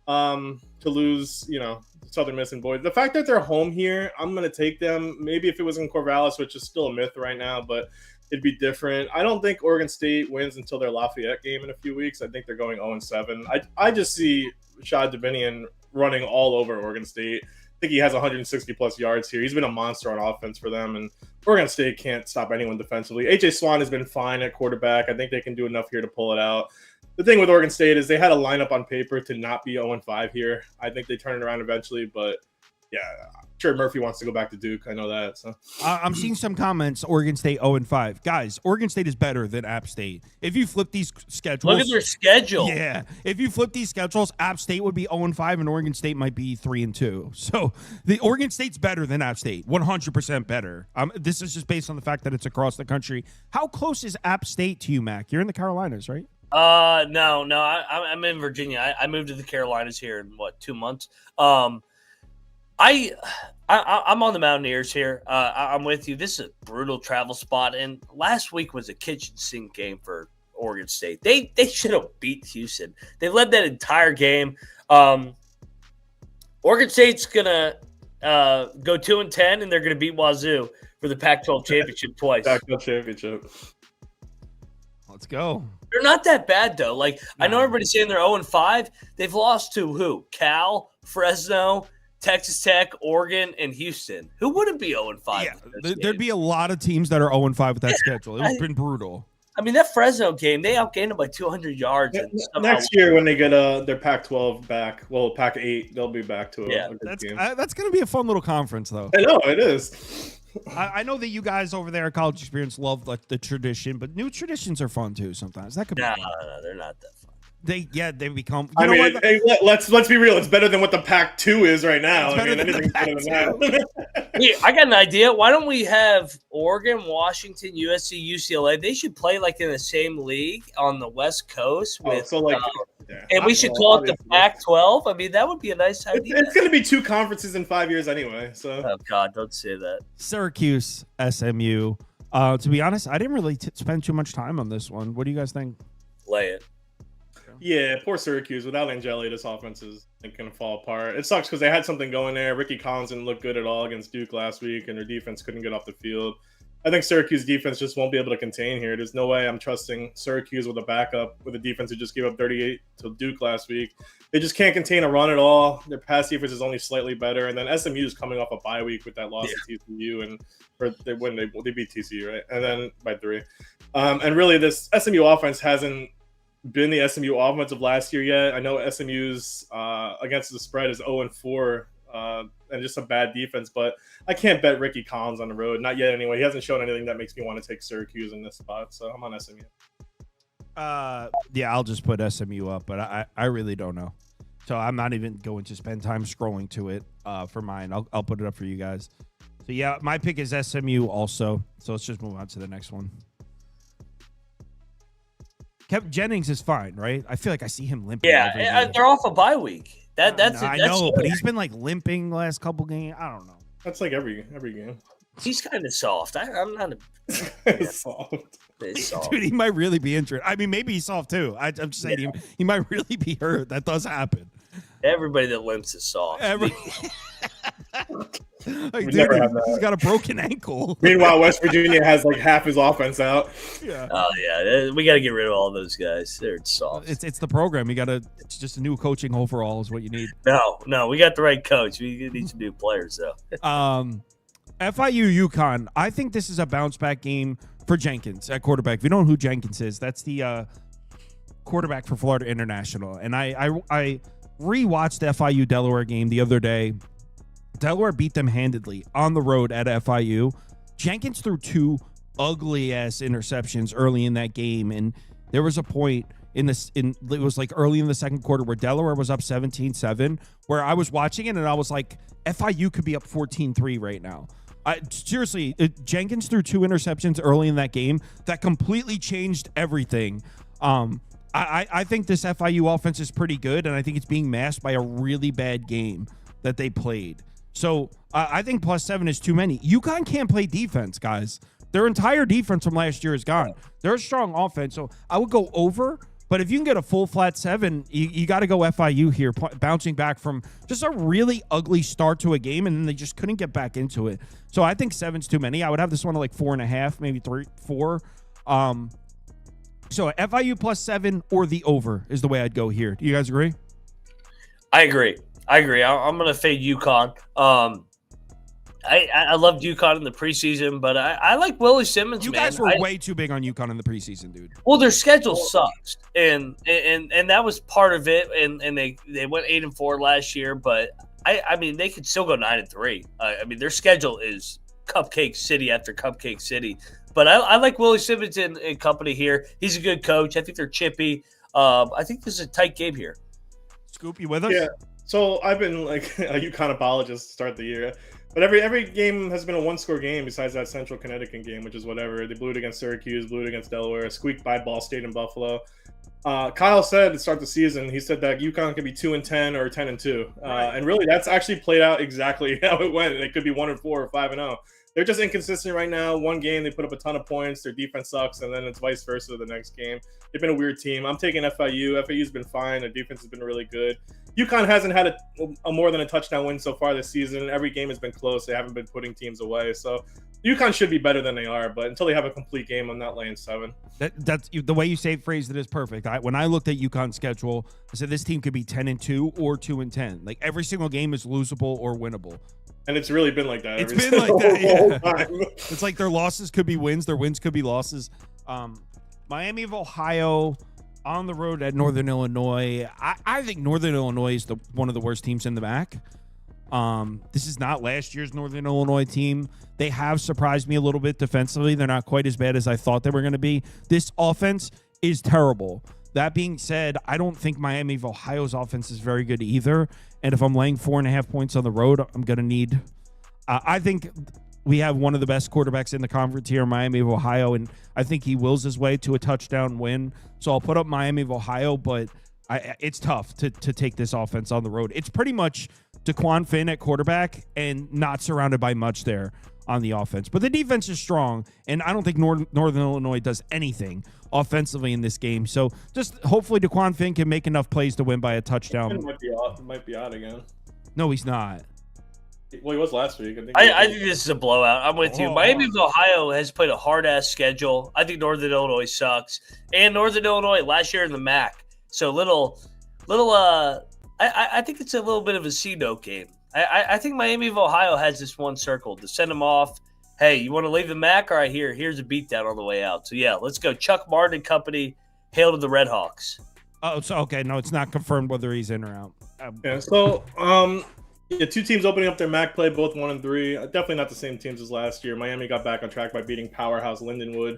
to lose, Southern Miss and Boise. The fact that they're home here, I'm going to take them. Maybe if it was in Corvallis, which is still a myth right now, but it'd be different. I don't think Oregon State wins until their Lafayette game in a few weeks. I think they're going 0-7. I just see Shad Davinian running all over Oregon State. I think he has 160-plus yards here. He's been a monster on offense for them, and Oregon State can't stop anyone defensively. A.J. Swan has been fine at quarterback. I think they can do enough here to pull it out. The thing with Oregon State is they had a lineup on paper to not be 0-5 here. I think they turn it around eventually, but yeah, I'm sure Murphy wants to go back to Duke. I know that. So I'm seeing some comments. Oregon State 0-5. Guys, Oregon State is better than App State. If you flip these schedules, look at their schedule. Yeah, if you flip these schedules, App State would be 0-5, and Oregon State might be 3-2. So the Oregon State's better than App State, 100% better. This is just based on the fact that it's across the country. How close is App State to you, Mac? You're in the Carolinas, right? No. I'm in Virginia. I moved to the Carolinas here in 2 months. I'm on the Mountaineers here. I'm with you. This is a brutal travel spot, and last week was a kitchen sink game for Oregon State. They should have beat Houston. They led that entire game. Oregon State's gonna go 2-10, and they're gonna beat Wazoo for the Pac-12 championship twice. Pac-12 championship. Let's go. They're not that bad though. Like I know everybody's saying they're 0-5. They've lost to who? Cal, Fresno, Texas Tech, Oregon, and Houston. Who wouldn't be 0-5? Yeah, there'd be a lot of teams that are 0-5 with that schedule. It's been brutal. I mean, that Fresno game, they outgained them by 200 yards. And next year, when they get their Pac-12 back, Pac-8, they'll be back to a good game. That's going to be a fun little conference, though. I know, it is. I know that you guys over there at College Experience love like the tradition, but new traditions are fun, too, sometimes. That could be fun. No, they're not that fun. They become. Hey, let's be real. It's better than what the Pac-2 is right now. I mean, anything's better than that. Hey, I got an idea. Why don't we have Oregon, Washington, USC, UCLA? They should play like in the same league on the West Coast with. And we should call it the Pac-12. I mean, that would be a nice idea. It's going to be 2 conferences in 5 years anyway. So. Oh God, don't say that. Syracuse SMU. To be honest, I didn't really spend too much time on this one. What do you guys think? Lay it. Yeah, poor Syracuse. Without Angeli, this offense is going to fall apart. It sucks because they had something going there. Ricky Collins didn't look good at all against Duke last week, and their defense couldn't get off the field. I think Syracuse defense just won't be able to contain here. There's no way I'm trusting Syracuse with a backup with a defense who just gave up 38 to Duke last week. They just can't contain a run at all. Their pass defense is only slightly better. And then SMU is coming off a bye week with that loss to TCU, and they beat TCU, right? And then by 3. And really, this SMU offense hasn't been the SMU offense of last year yet. I know SMU's against the spread is 0-4 and just a bad defense, but I can't bet Ricky Collins on the road. Not yet anyway. He hasn't shown anything that makes me want to take Syracuse in this spot, so I'm on SMU. Yeah, I'll just put SMU up, but I really don't know. So I'm not even going to spend time scrolling to it for mine. I'll put it up for you guys. So yeah, my pick is SMU also. So let's just move on to the next one. Kevin Jennings is fine, right? I feel like I see him limping. Yeah, they're off a bye week. I know, but he's been like limping the last couple games. I don't know. That's like every game. He's kind of soft. I'm not a soft. Dude, he might really be injured. I mean, maybe he's soft too. I'm just saying he might really be hurt. That does happen. Everybody that limps is soft. Like, dude, he's got a broken ankle. Meanwhile, West Virginia has like half his offense out. Yeah. Oh yeah, we got to get rid of all those guys. They're soft. It's the program. It's just a new coaching overall is what you need. No, we got the right coach. We need some new players though. FIU UConn. I think this is a bounce back game for Jenkins at quarterback. If you don't know who Jenkins is, that's the quarterback for Florida International. And I rewatched the FIU Delaware game the other day. Delaware beat them handedly on the road at FIU. Jenkins threw 2 ugly-ass interceptions early in that game, and there was a point it was like early in the second quarter where Delaware was up 17-7, where I was watching it, and I was like, FIU could be up 14-3 right now. Seriously, Jenkins threw 2 interceptions early in that game that completely changed everything. I think this FIU offense is pretty good, and I think it's being masked by a really bad game that they played. So I think +7 is too many. UConn can't play defense, guys. Their entire defense from last year is gone. They're a strong offense, so I would go over. But if you can get a full flat 7, you got to go FIU here, bouncing back from just a really ugly start to a game, and then they just couldn't get back into it. So I think 7's too many. I would have this one at like 4.5, maybe 4. So FIU +7 or the over is the way I'd go here. Do you guys agree? I agree. I'm going to fade UConn. I loved UConn in the preseason, but I like Willie Simmons. You guys were way too big on UConn in the preseason, dude. Well, their schedule sucks, and that was part of it. And they went 8-4 last year, but I mean they could still go 9-3. I mean their schedule is cupcake city after cupcake city. But I like Willie Simmons in company here. He's a good coach. I think they're chippy. I think this is a tight game here. Scoop, you with us? Yeah. So I've been like a UConn apologist to start the year. But every game has been a 1-score game besides that Central Connecticut game, which is whatever. They blew it against Syracuse, blew it against Delaware, squeaked by Ball State and Buffalo. Kyle said to start the season, he said that UConn could be 2-10 or 10-2. And really, that's actually played out exactly how it went. It could be 1-4 or 5-0. they're just inconsistent right now. One game they put up a ton of points, their defense sucks, and then it's vice versa the next game. They've been a weird team. I'm taking FIU. FIU's been fine. Their defense has been really good. UConn hasn't had a more than a touchdown win so far this season. Every game has been close. They haven't been putting teams away. So UConn should be better than they are, but until they have a complete game, I'm not laying 7. That's the way you phrased it is perfect. When I looked at UConn's schedule, I said this team could be 10-2 or 2-10. Like every single game is losable or winnable. And it's really been like that. It's been like that. Yeah. It's like their losses could be wins, their wins could be losses. Miami of Ohio on the road at Northern Illinois. I think Northern Illinois is one of the worst teams in the MAC. This is not last year's Northern Illinois team. They have surprised me a little bit defensively. They're not quite as bad as I thought they were going to be. This offense is terrible. That being said, I don't think Miami of Ohio's offense is very good either. And if I'm laying 4.5 points on the road, I'm going to need I think we have one of the best quarterbacks in the conference here, Miami of Ohio, and I think he wills his way to a touchdown win. So I'll put up Miami of Ohio, but it's tough to take this offense on the road. It's pretty much DeQuan Finn at quarterback and not surrounded by much there on the offense. But the defense is strong, and I don't think Northern Illinois does anything offensively in this game. So just hopefully DeQuan Finn can make enough plays to win by a touchdown. Might be out again. No, he's not. Well, he was last week. I think this is a blowout. I'm with you. Miami of Ohio has played a hard-ass schedule. I think Northern Illinois sucks. And Northern Illinois last year in the MAC. So I think it's a little bit of a C-note game. I think Miami of Ohio has this one circle to send them off. Hey, you want to leave the MAC? All right, here's a beatdown on the way out. So, yeah, let's go. Chuck Martin and company, hail to the Red Hawks. Oh, so okay. No, it's not confirmed whether he's in or out. Yeah, so two teams opening up their MAC play, both 1-3. Definitely not the same teams as last year. Miami got back on track by beating powerhouse Lindenwood.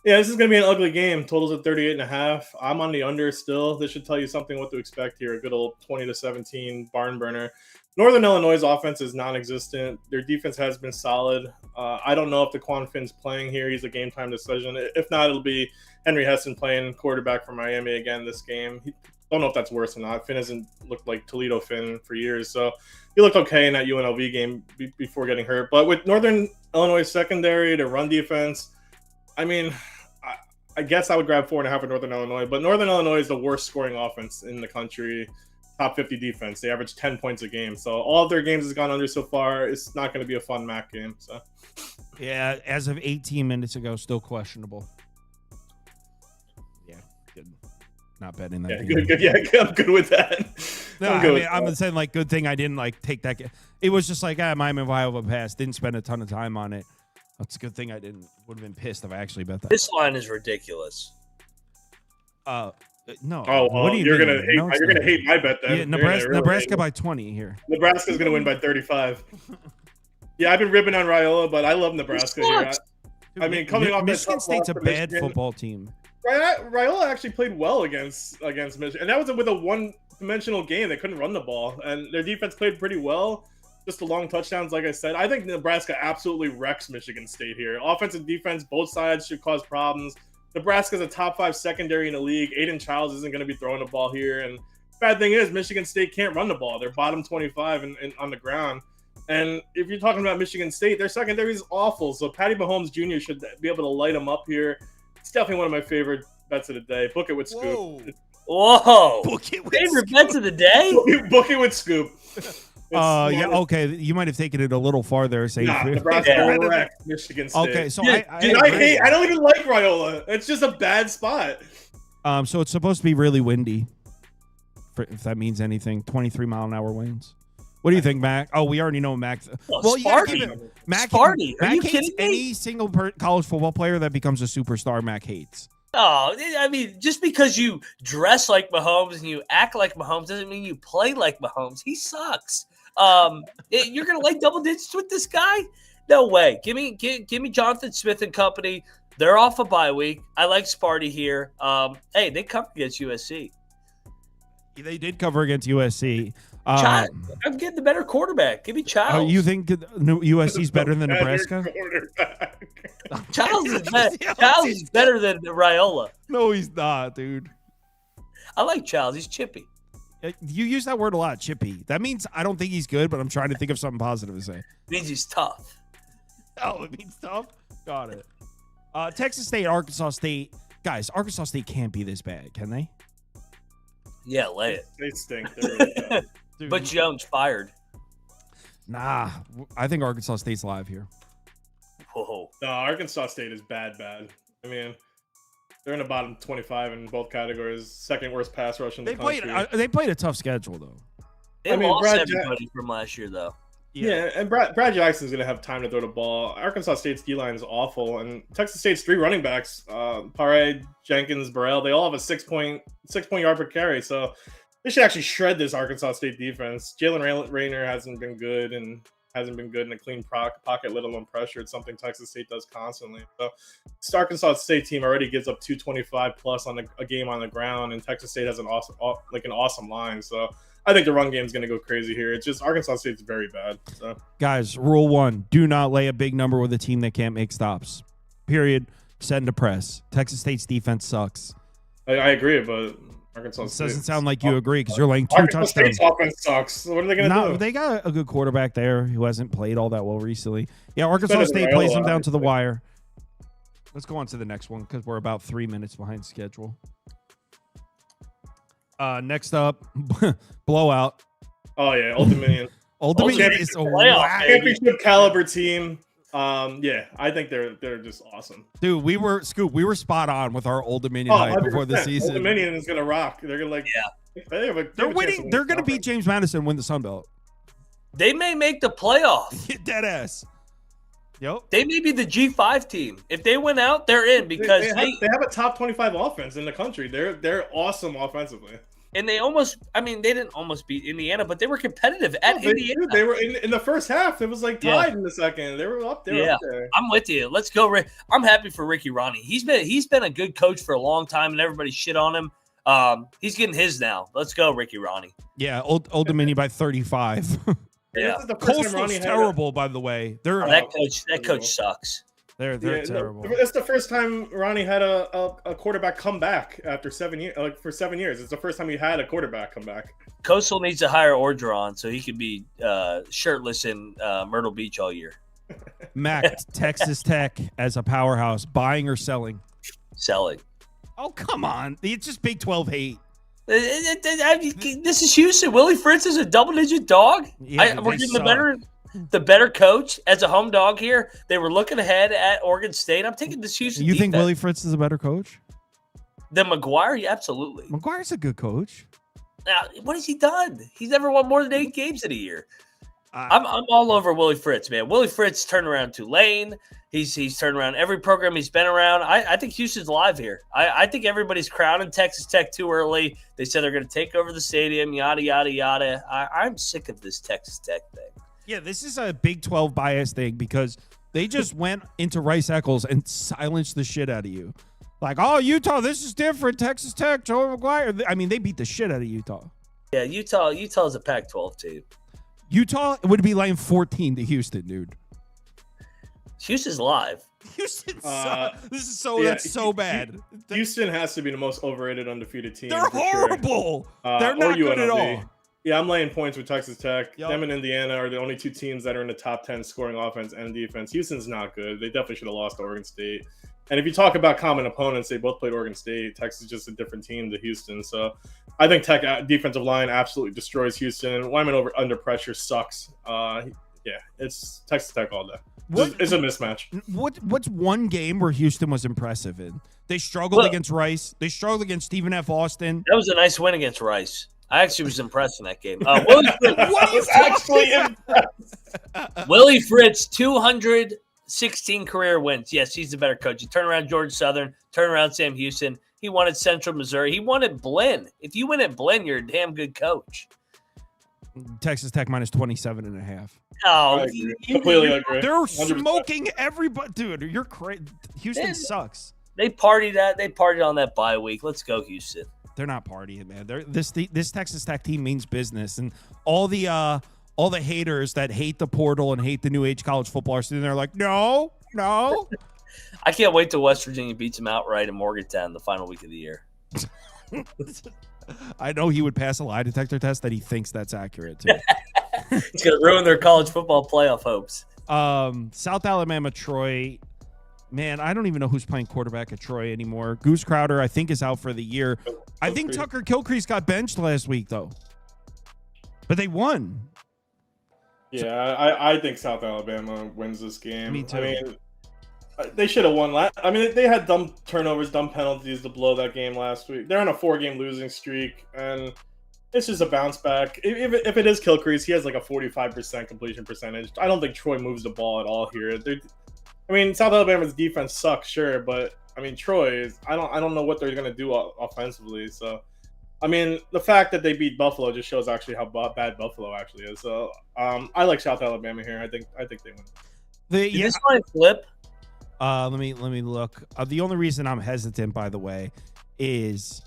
Yeah, this is going to be an ugly game. Totals at 38.5. I'm on the under still. This should tell you something what to expect here. A good old 20-17 barn burner. Northern Illinois' offense is non-existent. Their defense has been solid. I don't know if DeQuan Finn's playing here. He's a game-time decision. If not, it'll be Henry Hessen playing quarterback for Miami again this game. Don't know if that's worse or not. Finn hasn't looked like Toledo Finn for years, so he looked okay in that UNLV game before getting hurt. But with Northern Illinois secondary, their run defense, I mean, I guess I would grab 4.5 for Northern Illinois, but Northern Illinois is the worst scoring offense in the country. Top 50 defense. They average 10 points a game. So all of their games has gone under so far. It's not going to be a fun MAC game. So yeah, as of 18 minutes ago, still questionable. Yeah, good. Not betting that. Yeah, good. Yeah, I'm good with that. No, I'm saying like good thing I didn't take that. It was just like Miami of Ohio pass. Didn't spend a ton of time on it. That's a good thing I didn't. Would have been pissed if I actually bet that. This line is ridiculous. No. Oh, well, you're gonna hate. No, you're gonna hate my bet then. Yeah, Nebraska by 20 here. Nebraska's gonna win by 35. Yeah, I've been ribbing on Raiola, but I love Nebraska here. I mean, coming off Michigan State's a bad football team. Raiola actually played well against Michigan, and that was with a one-dimensional game. They couldn't run the ball, and their defense played pretty well. Just the long touchdowns, like I said. I think Nebraska absolutely wrecks Michigan State here. Offense and defense, both sides should cause problems. Nebraska's a top 5 secondary in the league. Aiden Childs isn't going to be throwing the ball here. And bad thing is, Michigan State can't run the ball. They're bottom 25 on the ground. And if you're talking about Michigan State, their secondary is awful. So Patty Mahomes Jr. should be able to light them up here. It's definitely one of my favorite bets of the day. Book it with Scoop. Whoa. Book it with favorite bets of the day? Book it with Scoop. Yeah, okay. You might have taken it a little farther. Nebraska wrecked Michigan State. Okay, so I don't even like Raiola. It's just a bad spot. So it's supposed to be really windy, if that means anything. 23-mile-an-hour winds. What do you think, Mac? Oh, we already know Mac. Well, Mac hates any single college football player that becomes a superstar. Mac hates. Oh, I mean, just because you dress like Mahomes and you act like Mahomes doesn't mean you play like Mahomes. He sucks. You're gonna lay double digits with this guy? No way. Give me Jonathan Smith and company. They're off a bye week. I like Sparty here. Hey, they covered against USC. They did cover against USC. I'm getting the better quarterback. Give me Childs. You think USC's better than Nebraska? Childs is better than Raiola. No, he's not, dude. I like Childs. He's chippy. You use that word a lot, chippy. That means I don't think he's good, but I'm trying to think of something positive to say. It means he's tough. Oh, it means tough? Got it. Texas State, Arkansas State. Guys, Arkansas State can't be this bad, can they? Yeah, lay it. They stink. They're really bad. Dude, But Jones fired. nah, I think Arkansas State's live here. Whoa. No, Arkansas State is bad. I mean, they're in the bottom 25 in both categories. Second worst pass rush in the country. They played a tough schedule, though. They lost Brad everybody from last year, though. Yeah, and Brad Jackson's going to have time to throw the ball. Arkansas State's D-line is awful, and Texas State's 3 running backs, Pare, Jenkins, Burrell, they all have a 6-point yard per carry, so they should actually shred this Arkansas State defense. Jalen Rayner hasn't been good in a clean pocket, let alone pressure. It's something Texas State does constantly. So this Arkansas State team already gives up 225 plus on a game on the ground, and Texas State has an awesome line. So I think the run game is going to go crazy here. It's just Arkansas State's very bad. So. Guys, rule 1, do not lay a big number with a team that can't make stops. Period. Send to press. Texas State's defense sucks. I agree, but Arkansas State doesn't sound like you agree because you're laying 2 Arkansas touchdowns. State's offense sucks. What are they going to do? They got a good quarterback there who hasn't played all that well recently. Yeah, Arkansas Better than State Raiola, plays them down to the obviously. wire. Let's go on to the next one because we're about 3 minutes behind schedule. Next up, blowout. Oh, yeah, Old Dominion. Old Dominion is a playoff, Championship caliber team. Yeah, I think they're just awesome. Dude, we were spot on with our Old Dominion hype before the 100%. season. Old Dominion is gonna rock. They're gonna They're winning. They're going to beat James Madison and win the Sun Belt. They may make the playoff. Dead ass. Yep. They may be the G5 team. If they win out, they're in because they have a top 25 offense in the country. They're awesome offensively. and they didn't almost beat Indiana, but they were competitive at Indiana. They were in the first half. It was like tied in the second. They were up there. Up there. I'm with you. Let's go, Rick. I'm happy for Ricky Ronnie. He's been a good coach for a long time, and everybody shit on him. He's getting his now. Let's go, Ricky Ronnie. Yeah, Old Dominion by 35. Yeah, Coastal's terrible, by the way. That coach sucks. They're terrible. It's the first time Ronnie had a quarterback come back after 7 years. Like for 7 years, it's the first time he had a quarterback come back. Coastal needs to hire Orgeron so he could be shirtless in Myrtle Beach all year. Mac, Texas Tech as a powerhouse, buying or selling? Selling. Oh, come on. It's just Big 12 hate. This is Houston. Willie Fritz is a double-digit dog. Yeah, we're getting the better coach as a home dog here. They were looking ahead at Oregon State. I'm taking this Houston. You think defense. Willie Fritz is a better coach? Than McGuire? Yeah, absolutely. McGuire's a good coach. Now, what has he done? He's never won more than 8 games in a year. I'm all over Willie Fritz, man. Willie Fritz turned around Tulane. He's turned around every program he's been around. I think Houston's live here. I think everybody's crowning Texas Tech too early. They said they're going to take over the stadium, yada, yada, yada. I'm sick of this Texas Tech thing. Yeah, this is a Big 12 bias thing because they just went into Rice Eccles and silenced the shit out of you. Like, oh, Utah, this is different. Texas Tech, Joey McGuire. I mean, they beat the shit out of Utah. Yeah, Utah's a Pac-12 team. Utah would be laying 14 to Houston, dude. Houston's live. Houston sucks. That's so bad. Houston has to be the most overrated undefeated team. They're horrible. Sure. They're not good at all. Yeah, I'm laying points with Texas Tech. Yep. Them and Indiana are the only 2 teams that are in the top 10 scoring offense and defense. Houston's not good. They definitely should have lost to Oregon State. And if you talk about common opponents, they both played Oregon State. Texas is just a different team to Houston. So I think Tech defensive line absolutely destroys Houston. Wyman under pressure sucks. Yeah, it's Texas Tech all day. It's a mismatch. What's one game where Houston was impressive in? They struggled against Rice. They struggled against Stephen F. Austin. That was a nice win against Rice. I actually was impressed in that game. Willie Fritz, 216 career wins. Yes, he's the better coach. He turned around Georgia Southern, turned around Sam Houston. He won at Central Missouri. He won at Blinn. If you win at Blinn, you're a damn good coach. Texas Tech minus 27.5. Oh, completely agree. They're 100%. smoking everybody. Dude, you're crazy. Houston sucks. They partied on that bye week. Let's go, Houston. They're not partying, man. This Texas Tech team means business, and all the haters that hate the portal and hate the new age college football are sitting there like, no. I can't wait till West Virginia beats them outright in Morgantown the final week of the year. I know he would pass a lie detector test that he thinks that's accurate too. It's going to ruin their college football playoff hopes. South Alabama, Troy. Man, I don't even know who's playing quarterback at Troy anymore. Goose Crowder, I think, is out for the year. I think Tucker Kilcrease got benched last week, though. But they won. Yeah, I think South Alabama wins this game. Me too. I mean, they should have won last. I mean, they had dumb turnovers, dumb penalties to blow that game last week. They're on a 4-game losing streak, and it's just a bounce back. If it is Kilcrease, he has like a 45% completion percentage. I don't think Troy moves the ball at all here. I mean, South Alabama's defense sucks, sure, but I mean, Troy is. I don't know what they're gonna do offensively. So, I mean, the fact that they beat Buffalo just shows actually how bad Buffalo actually is. So, I like South Alabama here. I think they win. Did this line flip? Let me look. The only reason I'm hesitant, by the way, is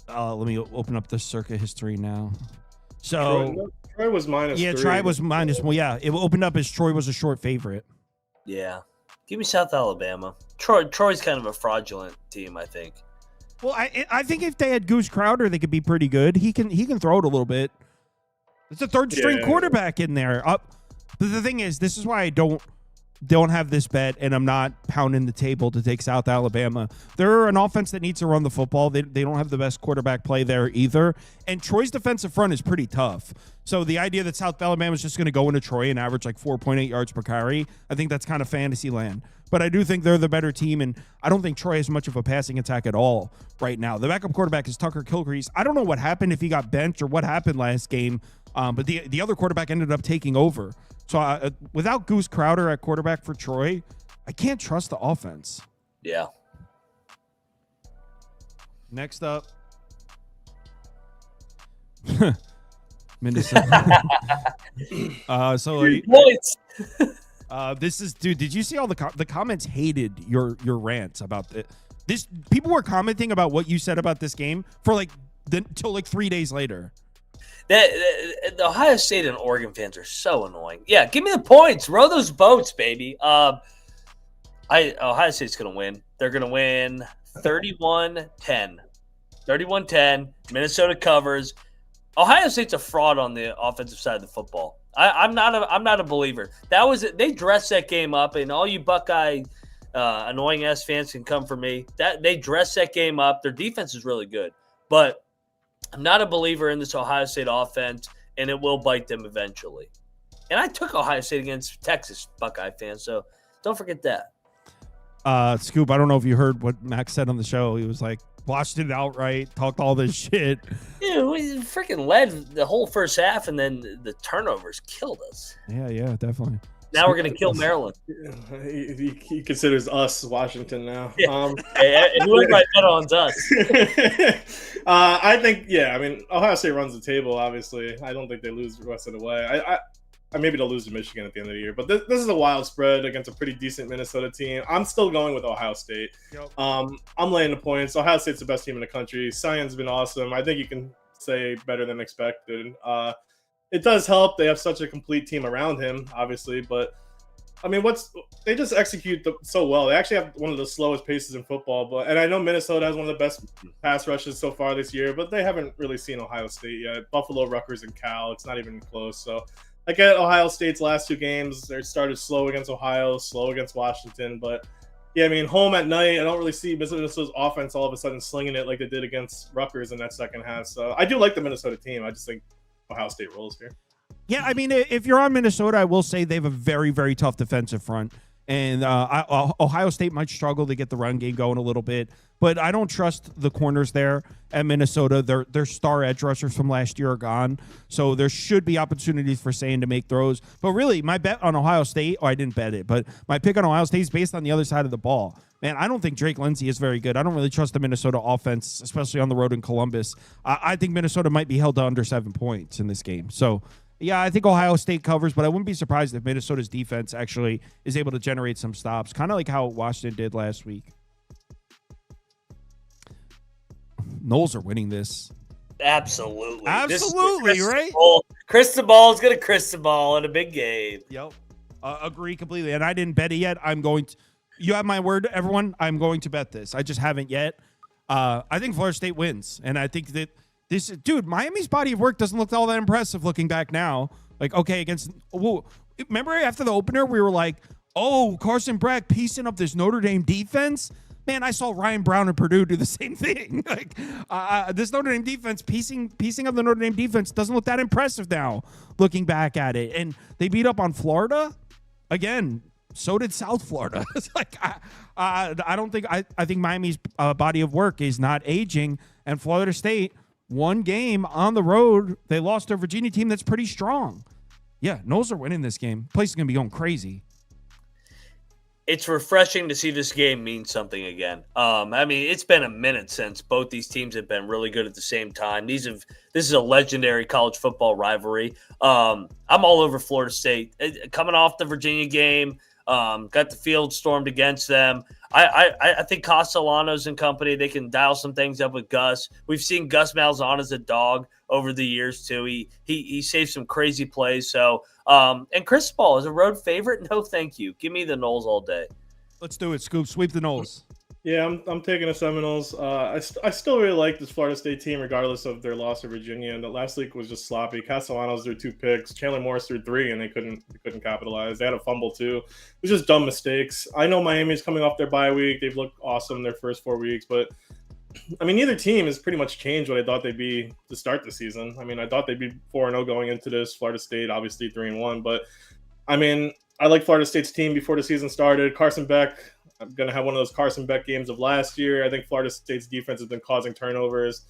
let me open up the circuit history now. So Troy was -3. Yeah, Troy was -1. Well, yeah, it opened up as Troy was a short favorite. Yeah. Give me South Alabama. Troy's kind of a fraudulent team, I think. Well, I think if they had Goose Crowder, they could be pretty good. He can throw it a little bit. It's a third string quarterback in there. But the thing is, this is why I don't have this bet, and I'm not pounding the table to take South Alabama. They're an offense that needs to run the football. They don't have the best quarterback play there either. And Troy's defensive front is pretty tough. So the idea that South Alabama is just going to go into Troy and average like 4.8 yards per carry, I think that's kind of fantasy land. But I do think they're the better team, and I don't think Troy has much of a passing attack at all right now. The backup quarterback is Tucker Kilcrease. I don't know what happened, if he got benched or what happened last game, but the other quarterback ended up taking over. So without Goose Crowder at quarterback for Troy, I can't trust the offense. Yeah. Next up, Minnesota. This is, dude. Did you see all the comments? Hated your rants about this. People were commenting about what you said about this game for till 3 days later. The Ohio State and Oregon fans are so annoying. Yeah, give me the points. Row those boats, baby. Ohio State's going to win. They're going to win 31-10. 31-10. Minnesota covers. Ohio State's a fraud on the offensive side of the football. I'm not a believer. They dressed that game up, and all you Buckeye annoying ass fans can come for me. That they dressed that game up. Their defense is really good, but I'm not a believer in this Ohio State offense, and it will bite them eventually. And I took Ohio State against Texas, Buckeye fans, so don't forget that. Scoop, I don't know if you heard what Max said on the show. He was like, watched it outright, talked all this shit. Yeah, we freaking led the whole first half, and then the turnovers killed us. Yeah, definitely. Now we're going to kill Maryland. He considers us Washington now. Yeah. Whoever I bet on's us. I think, I mean, Ohio State runs the table, obviously. I don't think they lose the rest of the way. Maybe they'll lose to Michigan at the end of the year. But this is a wild spread against a pretty decent Minnesota team. I'm still going with Ohio State. Yep. I'm laying the points. Ohio State's the best team in the country. Sion's been awesome. I think you can say better than expected. It does help. They have such a complete team around him, obviously. But, I mean, they just execute so well. They actually have one of the slowest paces in football. And I know Minnesota has one of the best pass rushes so far this year, but they haven't really seen Ohio State yet. Buffalo, Rutgers, and Cal, it's not even close. So I get Ohio State's last 2 games. They started slow against Ohio, slow against Washington. But, yeah, I mean, home at night, I don't really see Minnesota's offense all of a sudden slinging it like they did against Rutgers in that second half. So I do like the Minnesota team. I just think Ohio State rolls here. Yeah, I mean, if you're on Minnesota, I will say they have a very, very tough defensive front. And Ohio State might struggle to get the run game going a little bit. But I don't trust the corners there at Minnesota. Their star edge rushers from last year are gone. So there should be opportunities for Sane to make throws. But really, my bet on Ohio State, I didn't bet it, but my pick on Ohio State is based on the other side of the ball. Man, I don't think Drake Lindsey is very good. I don't really trust the Minnesota offense, especially on the road in Columbus. I think Minnesota might be held to under 7 points in this game. So, yeah, I think Ohio State covers, but I wouldn't be surprised if Minnesota's defense actually is able to generate some stops, kind of like how Washington did last week. Knowles are winning this. Absolutely. Right? Cristobal is going to Cristobal in a big game. Yep. Agree completely. And I didn't bet it yet. You have my word, everyone. I'm going to bet this. I just haven't yet. I think Florida State wins. And I think that Miami's body of work doesn't look all that impressive looking back now. Like, okay, it remember after the opener, we were like, oh, Carson Beck piecing up this Notre Dame defense. Man, I saw Ryan Brown and Purdue do the same thing. Like this Notre Dame defense, piecing up the Notre Dame defense doesn't look that impressive now, looking back at it. And they beat up on Florida. Again, so did South Florida. It's like I think Miami's body of work is not aging. And Florida State, one game on the road, they lost to a Virginia team that's pretty strong. Yeah, Noles are winning this game. Place is going to be going crazy. It's refreshing to see this game mean something again. I mean, it's been a minute since both these teams have been really good at the same time. This is a legendary college football rivalry. I'm all over Florida State. Coming off the Virginia game, got the field stormed against them. I think Castellanos and company, they can dial some things up with Gus. We've seen Gus Malzahn as a dog over the years too. He saved some crazy plays. So and Cristobal is a road favorite. No, thank you. Give me the Noles all day. Let's do it, Scoop. Sweep the Noles. Yeah, I'm taking the Seminoles. I still really like this Florida State team, regardless of their loss to Virginia. And the last week was just sloppy. Castellanos threw 2 picks. Chandler Morris threw 3, and they couldn't capitalize. They had a fumble too. It was just dumb mistakes. I know Miami's coming off their bye week. They've looked awesome their first 4 weeks, but I mean, neither team has pretty much changed what I thought they'd be to start the season. I mean, I thought they'd be 4-0 going into this. Florida State, obviously 3-1, but I mean, I like Florida State's team before the season started. Carson Beck, I'm going to have one of those Carson Beck games of last year. I think Florida State's defense has been causing turnovers.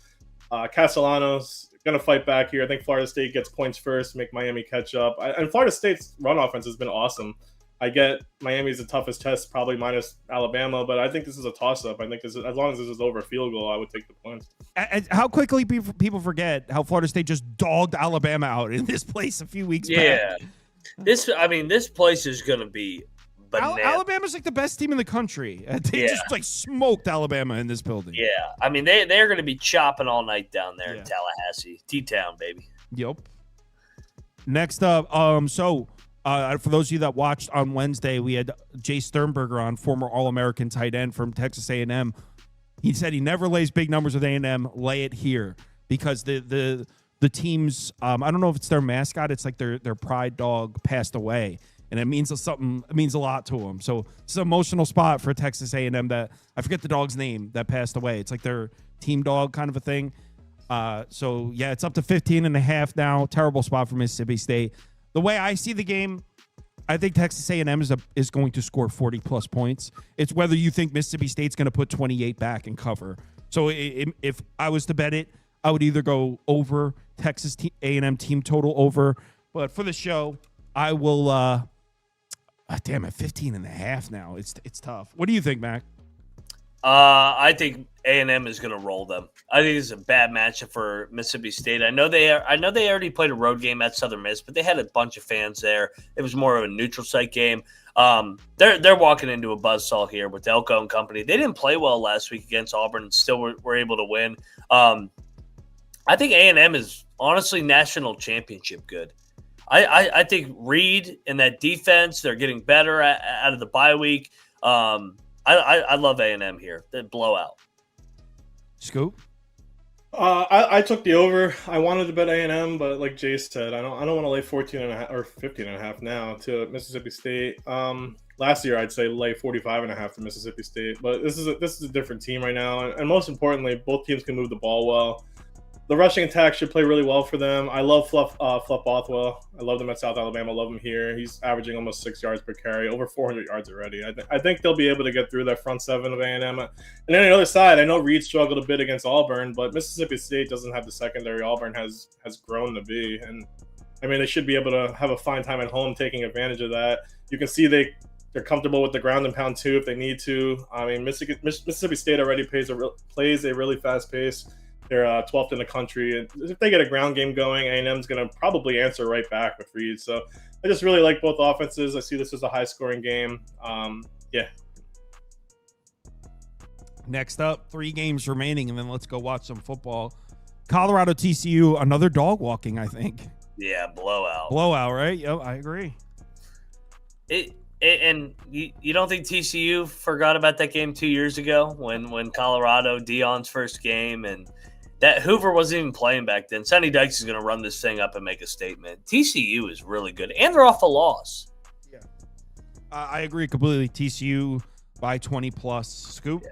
Castellanos going to fight back here. I think Florida State gets points first, make Miami catch up. And Florida State's run offense has been awesome. I get Miami's the toughest test, probably minus Alabama, but I think this is a toss-up. I think as long as this is over a field goal, I would take the points. How quickly people forget how Florida State just dogged Alabama out in this place a few weeks back. This place is going to be bananas. Alabama's like the best team in the country. They just like smoked Alabama in this building. Yeah, I mean they're going to be chopping all night down there in Tallahassee, T-Town, baby. Yep. Next up, for those of you that watched on Wednesday, we had Jay Sternberger on, former All-American tight end from Texas A&M. He said he never lays big numbers with A&M. Lay it here because the team's I don't know if it's their mascot. It's like their pride dog passed away, and it means something. It means a lot to them. So it's an emotional spot for Texas A&M. That I forget the dog's name that passed away. It's like their team dog kind of a thing. So yeah, it's up to 15.5 now. Terrible spot for Mississippi State. The way I see the game, I think Texas A&M is going to score 40-plus points. It's whether you think Mississippi State's going to put 28 back and cover. So if I was to bet it, I would either go over Texas A&M team total over. But for the show, I will at 15.5 now. It's tough. What do you think, Mac? I think A&M is going to roll them. I think it's a bad matchup for Mississippi State. I know they already played a road game at Southern Miss, but they had a bunch of fans there. It was more of a neutral site game. They're walking into a buzzsaw here with Elko and company. They didn't play well last week against Auburn and still were able to win. I think A&M is honestly national championship good. I think Reed and that defense, they're getting better out of the bye week. I love A&M here. The blowout. Scoop? I took the over. I wanted to bet A&M, but like Jace said, I don't want to lay 14.5 or 15.5 now to Mississippi State. Last year I'd say lay 45.5 to Mississippi State, but this is a different team right now, and most importantly, both teams can move the ball well. The rushing attack should play really well for them. I love Fluff Bothwell. I love him at South Alabama. I love him here. He's averaging almost 6 yards per carry, over 400 yards already. I think they'll be able to get through that front seven of A&M. And then on the other side, I know Reed struggled a bit against Auburn, but Mississippi State doesn't have the secondary Auburn has grown to be. And I mean, they should be able to have a fine time at home taking advantage of that. You can see they're comfortable with the ground and pound too if they need to. I mean, Mississippi State already plays a really fast pace. They're 12th in the country. And if they get a ground game going, A&M's going to probably answer right back with Reed. So I just really like both offenses. I see this as a high-scoring game. Yeah. Next up, 3 games remaining, and then let's go watch some football. Colorado TCU, another dog walking, I think. Yeah, blowout. Blowout, right? Yep, I agree. And you don't think TCU forgot about that game 2 years ago when Colorado, Deion's first game, and That Hoover wasn't even playing back then. Sonny Dykes is going to run this thing up and make a statement. TCU is really good, and they're off a loss. Yeah, I agree completely. TCU by 20+. Scoop?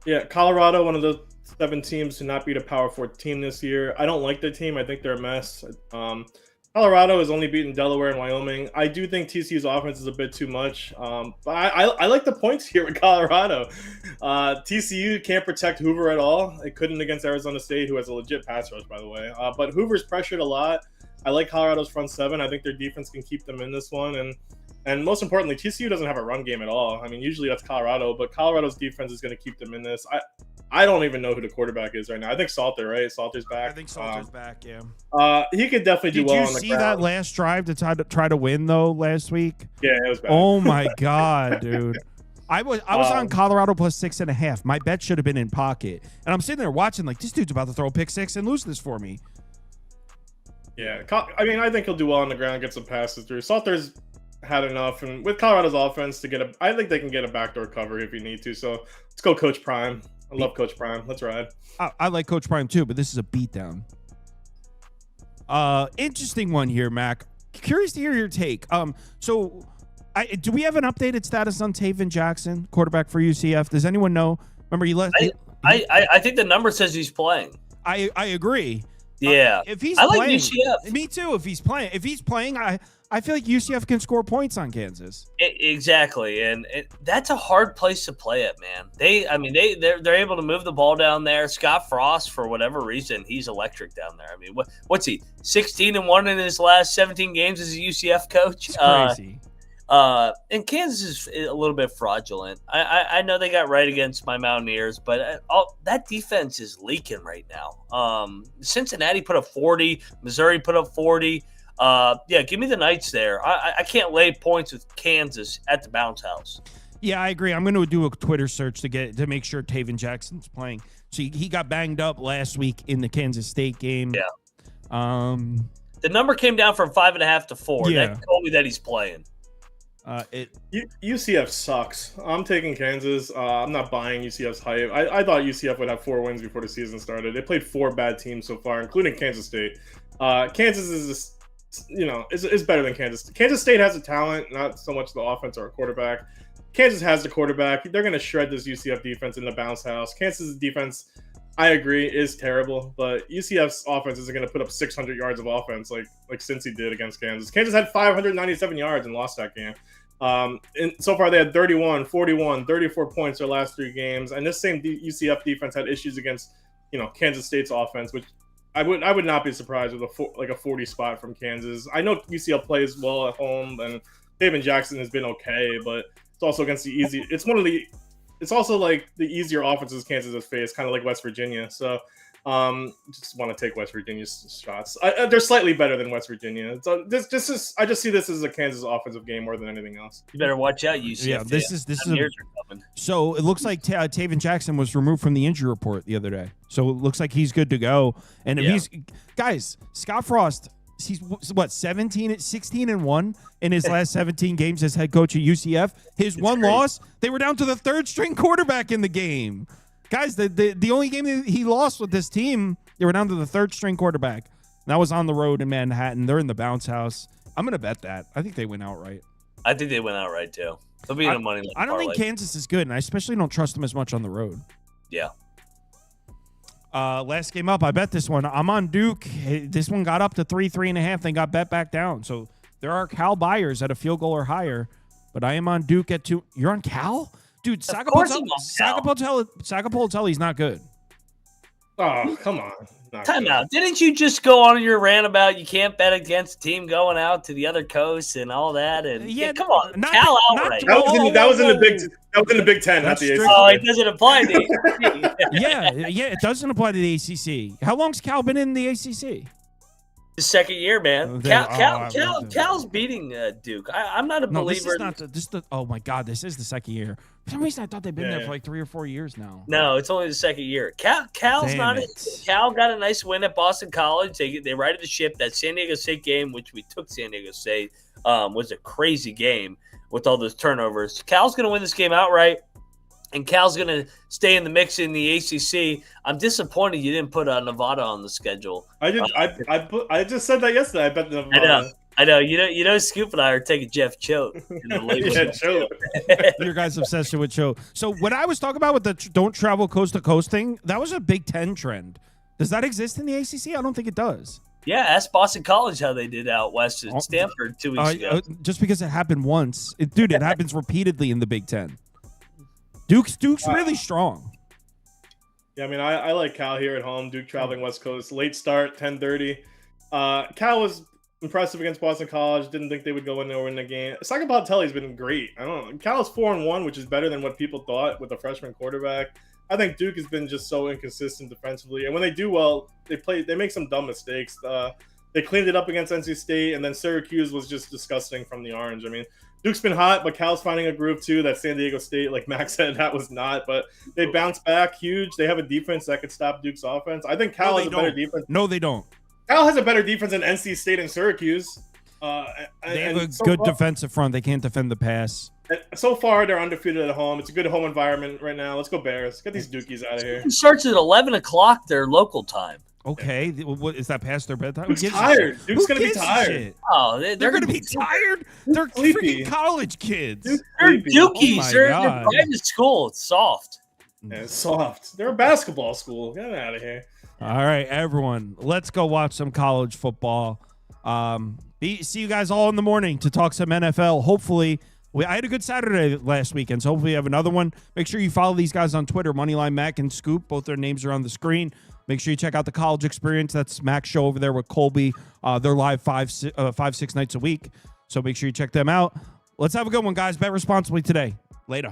Yeah, Colorado, one of the 7 teams to not beat a Power 4 team this year. I don't like their team. I think they're a mess. Colorado has only beaten Delaware and Wyoming. I do think TCU's offense is a bit too much, but I like the points here with Colorado. TCU can't protect Hoover at all. It couldn't against Arizona State, who has a legit pass rush, by the way. But Hoover's pressured a lot. I like Colorado's front 7. I think their defense can keep them in this one. And most importantly, TCU doesn't have a run game at all. I mean, usually that's Colorado, but Colorado's defense is going to keep them in this. I don't even know who the quarterback is right now. I think Salter, right? Salter's back. I think Salter's back, yeah. He could definitely do well on the ground. Did you see that last drive to try to win, though, last week? Yeah, it was bad. Oh, my God, dude. I was on Colorado plus 6.5. My bet should have been in pocket. And I'm sitting there watching like, this dude's about to throw a pick 6 and lose this for me. Yeah, I mean, I think he'll do well on the ground, get some passes through. Salter's had enough, and with Colorado's offense I think they can get a backdoor cover if you need to. So let's go Coach Prime. I love Coach Prime. Let's ride. I like Coach Prime too, but this is a beatdown. Interesting one here, Mac. Curious to hear your take. So do we have an updated status on Taven Jackson, quarterback for UCF? Does anyone know? Remember, he left. I think the number says he's playing. I agree. Yeah, if he's I like playing, UCF. Me too. If he's playing, I feel like UCF can score points on Kansas. Exactly, and that's a hard place to play it, man. They're able to move the ball down there. Scott Frost, for whatever reason, he's electric down there. I mean, what's he? 16-1 in his last 17 games as a UCF coach. It's crazy. And Kansas is a little bit fraudulent. I know they got right against my Mountaineers, but that defense is leaking right now. Cincinnati put up 40. Missouri put up 40. Give me the Knights there. I can't lay points with Kansas at the bounce house. Yeah, I agree. I'm going to do a Twitter search to make sure Taven Jackson's playing. So he got banged up last week in the Kansas State game. Yeah. The number came down from 5.5 to 4. Yeah. That told me that he's playing. UCF sucks. I'm taking Kansas. I'm not buying UCF's hype. I thought UCF would have 4 wins before the season started. They played 4 bad teams so far, including Kansas State. Kansas is is better than Kansas. Kansas State has the talent, not so much the offense or a quarterback. Kansas has the quarterback. They're going to shred this UCF defense in the bounce house. Kansas' defense, I agree, is terrible, but UCF's offense isn't going to put up 600 yards of offense like Cincy did against Kansas. Kansas had 597 yards and lost that game. And so far, they had 31, 41, 34 points their last 3 games. And this same UCF defense had issues against, Kansas State's offense, which I would not be surprised with a 40 spot from Kansas. I know UCF plays well at home, and Taven Jackson has been okay, but it's also against the easy. It's also like the easier offenses Kansas has faced, kind of like West Virginia. So, just want to take West Virginia's shots. They're slightly better than West Virginia. So I just see this as a Kansas offensive game more than anything else. You better watch out, UCF. Yeah, this is so it looks like Taven Jackson was removed from the injury report the other day. So it looks like he's good to go. And if Scott Frost, he's what 16-1 in his last 17 games as head coach at UCF. His one loss, they were down to the 3rd string quarterback in the game. Guys, the only game that he lost with this team, they were down to the 3rd string quarterback. And that was on the road in Manhattan. They're in the bounce house. I'm going to bet that. I think they win outright. I think they win outright, too. They'll be in a money line. I don't think Kansas is good, and I especially don't trust them as much on the road. Yeah. Last game up, I bet this one. I'm on Duke. This one got up to 3.5. They got bet back down. So there are Cal buyers at a field goal or higher, but I am on Duke at 2. You're on Cal? Dude, Sagapoltelli's not good. Oh, come on. Time out. Didn't you just go on your rant about you can't bet against a team going out to the other coast and all that? And come on, Cal outright. That was in the Big Ten, not the ACC. Oh, it doesn't apply to the ACC. Yeah, it doesn't apply to the ACC. How long's Cal been in the ACC? His 2nd year, man. Cal's beating Duke. I'm not a believer. Oh my God, this is the 2nd year. For some reason, I thought they've been there for like 3 or 4 years now. No, it's only the 2nd year. Cal's not it. Cal got a nice win at Boston College. They righted the ship. That San Diego State game, which we took San Diego State, was a crazy game with all those turnovers. Cal's going to win this game outright. and Cal's going to stay in the mix in the ACC. I'm disappointed you didn't put Nevada on the schedule. I did. I just said that yesterday. I bet Nevada. I know. You know, Scoop and I are taking Jeff Choate. In the Choate. Your guys' obsession with Choate. So when I was talking about with the don't travel coast to coast thing, that was a Big Ten trend. Does that exist in the ACC? I don't think it does. Yeah, ask Boston College how they did out west at Stanford 2 weeks ago. Just because it happened once, it happens repeatedly in the Big Ten. Duke's really strong. Yeah, I mean, I like Cal here at home. Duke traveling West Coast. Late start, 10:30. Cal was impressive against Boston College. Didn't think they would go in there and win the game. Sagapatelli's been great. I don't know. Cal is 4-1, which is better than what people thought with a freshman quarterback. I think Duke has been just so inconsistent defensively. And when they do well, they make some dumb mistakes. They cleaned it up against NC State, and then Syracuse was just disgusting from the orange. I mean, Duke's been hot, but Cal's finding a groove too. That San Diego State, like Max said, that was not. But they bounced back huge. They have a defense that could stop Duke's offense. I think Cal has a better defense. No, they don't. Cal has a better defense than NC State and Syracuse. They have a good defensive front. They can't defend the pass. So far, they're undefeated at home. It's a good home environment right now. Let's go Bears. Get these Dukies out of here. It starts at 11 o'clock their local time. Okay, what is that past their bedtime? Duke's tired. Duke's going to be tired. Oh, they're going to be tired? They're freaking college kids. They're Dukies. Oh they're private school. It's soft. Yeah, it's soft. They're a basketball school. Get out of here. All right, everyone. Let's go watch some college football. See you guys all in the morning to talk some NFL. Hopefully, I had a good Saturday last weekend, so hopefully we have another one. Make sure you follow these guys on Twitter, Moneyline Mac and Scoop. Both their names are on the screen. Make sure you check out the College Experience. That's Mac's show over there with Colby. They're live 5-6 nights a week, so make sure you check them out. Let's have a good one, guys. Bet responsibly today.